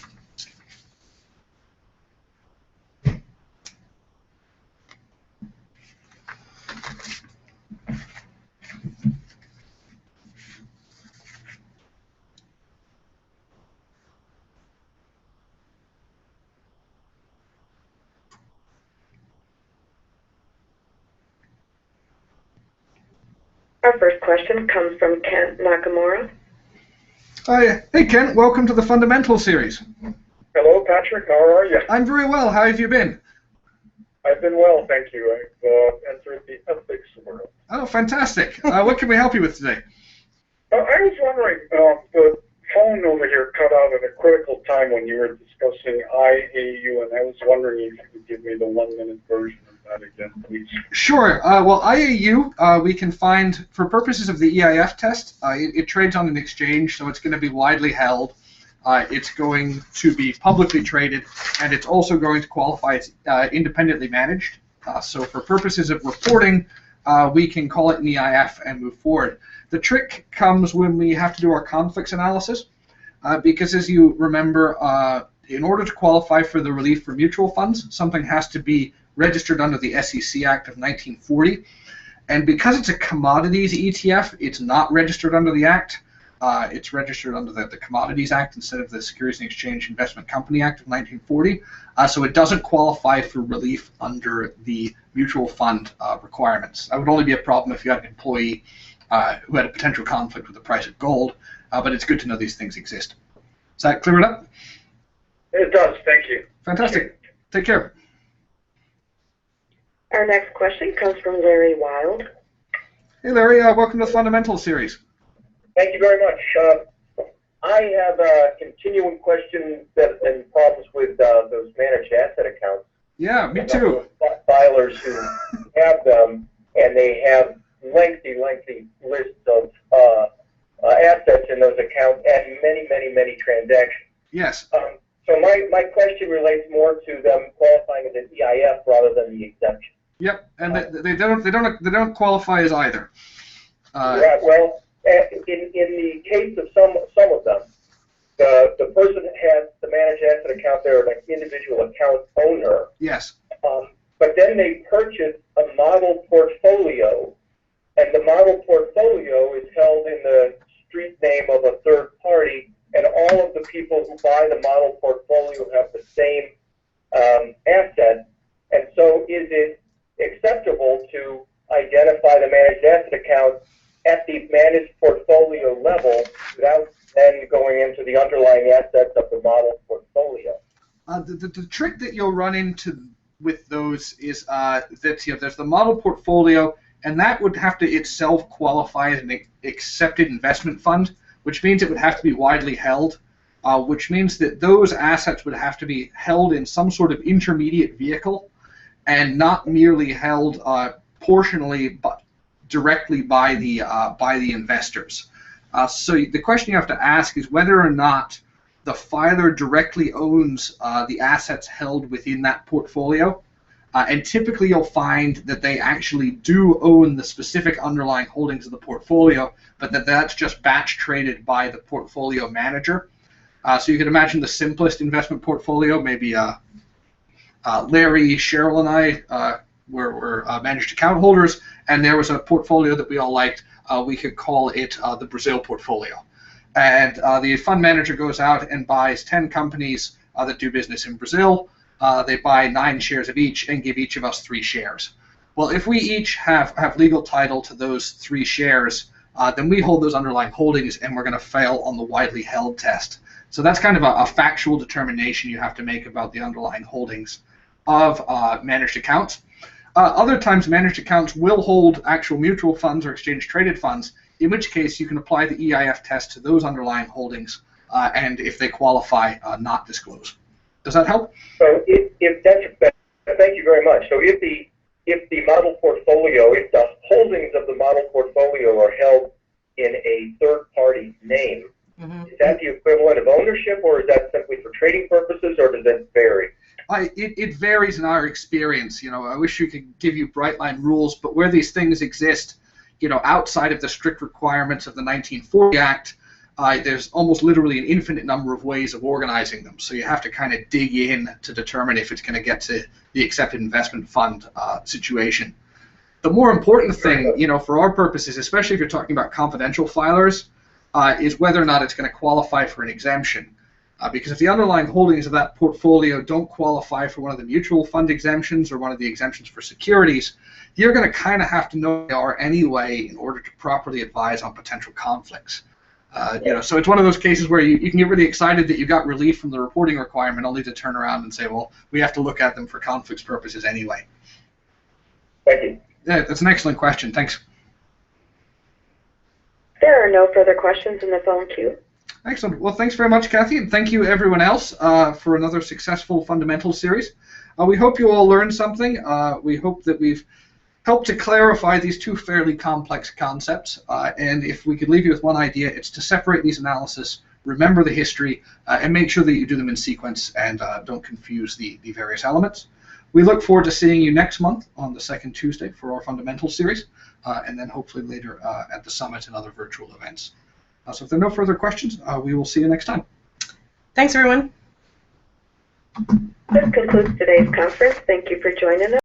Our first question comes from Kent Nakamura. Hi. Hey, Kent. Welcome to the Fundamental Series. Hello, Patrick. How are you? I'm very well. How have you been? I've been well, thank you. I've entered the ethics world. Oh, fantastic. What can we help you with today? I was wondering, the phone over here cut out at a critical time when you were discussing IAU, and I was wondering if you could give me the 1-minute version of that again, please. Sure. Well, IAU, we can find, for purposes of the EIF test, it trades on an exchange, so it's going to be widely held. It's going to be publicly traded, and it's also going to qualify as independently managed. So for purposes of reporting, we can call it an EIF and move forward. The trick comes when we have to do our conflicts analysis, because as you remember, in order to qualify for the relief for mutual funds, something has to be registered under the SEC Act of 1940. And because it's a commodities ETF, it's not registered under the Act. It's registered under the Commodities Act instead of the Securities and Exchange Investment Company Act of 1940. So it doesn't qualify for relief under the mutual fund requirements. That would only be a problem if you had an employee who had a potential conflict with the price of gold, but it's good to know these things exist. Does that clear it up? It does, thank you. Fantastic. Take care. Our next question comes from Larry Wild. Hey, Larry. Welcome to the Fundamental Series. Thank you very much. I have a continuing question and problems with those managed asset accounts. Yeah, me too. Filers who have them, and they have lengthy lists of assets in those accounts and many transactions. Yes. So my question relates more to them qualifying as an EIF rather than the exemption. Yep, and they don't qualify as either. Right. Well, in the case of some of them, the person that has the managed asset account, they're an individual account owner. Yes. But then they purchase a model portfolio, and the model portfolio is held in the street name of a third party, and all of the people who buy the model portfolio have the same asset. And so is it acceptable to identify the managed asset account at the managed portfolio level without then going into the underlying assets of the model portfolio? The trick that you'll run into with those is that there's the model portfolio, and that would have to itself qualify as an accepted investment fund, which means it would have to be widely held, which means that those assets would have to be held in some sort of intermediate vehicle and not merely held portionally but directly by the investors. So the question you have to ask is whether or not the filer directly owns the assets held within that portfolio. And typically you'll find that they actually do own the specific underlying holdings of the portfolio, but that's just batch traded by the portfolio manager. So you can imagine the simplest investment portfolio, maybe Larry, Cheryl, and I were managed account holders, and there was a portfolio that we all liked. We could call it the Brazil portfolio. And the fund manager goes out and buys 10 companies that do business in Brazil. They buy 9 shares of each and give each of us 3 shares. Well, if we each have legal title to those 3 shares, then we hold those underlying holdings, and we're going to fail on the widely held test. So that's kind of a factual determination you have to make about the underlying holdings of managed accounts. Other times, managed accounts will hold actual mutual funds or exchange-traded funds, in which case you can apply the EIF test to those underlying holdings, and if they qualify, not disclose. Does that help? So if that's, thank you very much. So if the model portfolio, if the holdings of the model portfolio are held in a third-party name, is that the equivalent of ownership, or is that simply for trading purposes, or does it vary? It varies in our experience. You know, I wish we could give you bright line rules, but where these things exist, you know, outside of the strict requirements of the 1940 Act, there's almost literally an infinite number of ways of organizing them. So you have to kind of dig in to determine if it's going to get to the accepted investment fund situation. The more important thing, you know, for our purposes, especially if you're talking about confidential filers, is whether or not it's going to qualify for an exemption. Because if the underlying holdings of that portfolio don't qualify for one of the mutual fund exemptions or one of the exemptions for securities, you're going to kind of have to know what they are anyway in order to properly advise on potential conflicts. You know, so it's one of those cases where you can get really excited that you got relief from the reporting requirement, only to turn around and say, well, we have to look at them for conflicts purposes anyway. Thank you. Yeah, that's an excellent question. Thanks. There are no further questions in the phone queue. Excellent. Well, thanks very much, Kathy, and thank you everyone else for another successful Fundamentals series. We hope you all learned something. We hope that we've helped to clarify these 2 fairly complex concepts, and if we could leave you with one idea, it's to separate these analysis, remember the history, and make sure that you do them in sequence and don't confuse the various elements. We look forward to seeing you next month on the 2nd Tuesday for our Fundamentals series, and then hopefully later at the Summit and other virtual events. So if there are no further questions, we will see you next time. Thanks, everyone. This concludes today's conference. Thank you for joining us.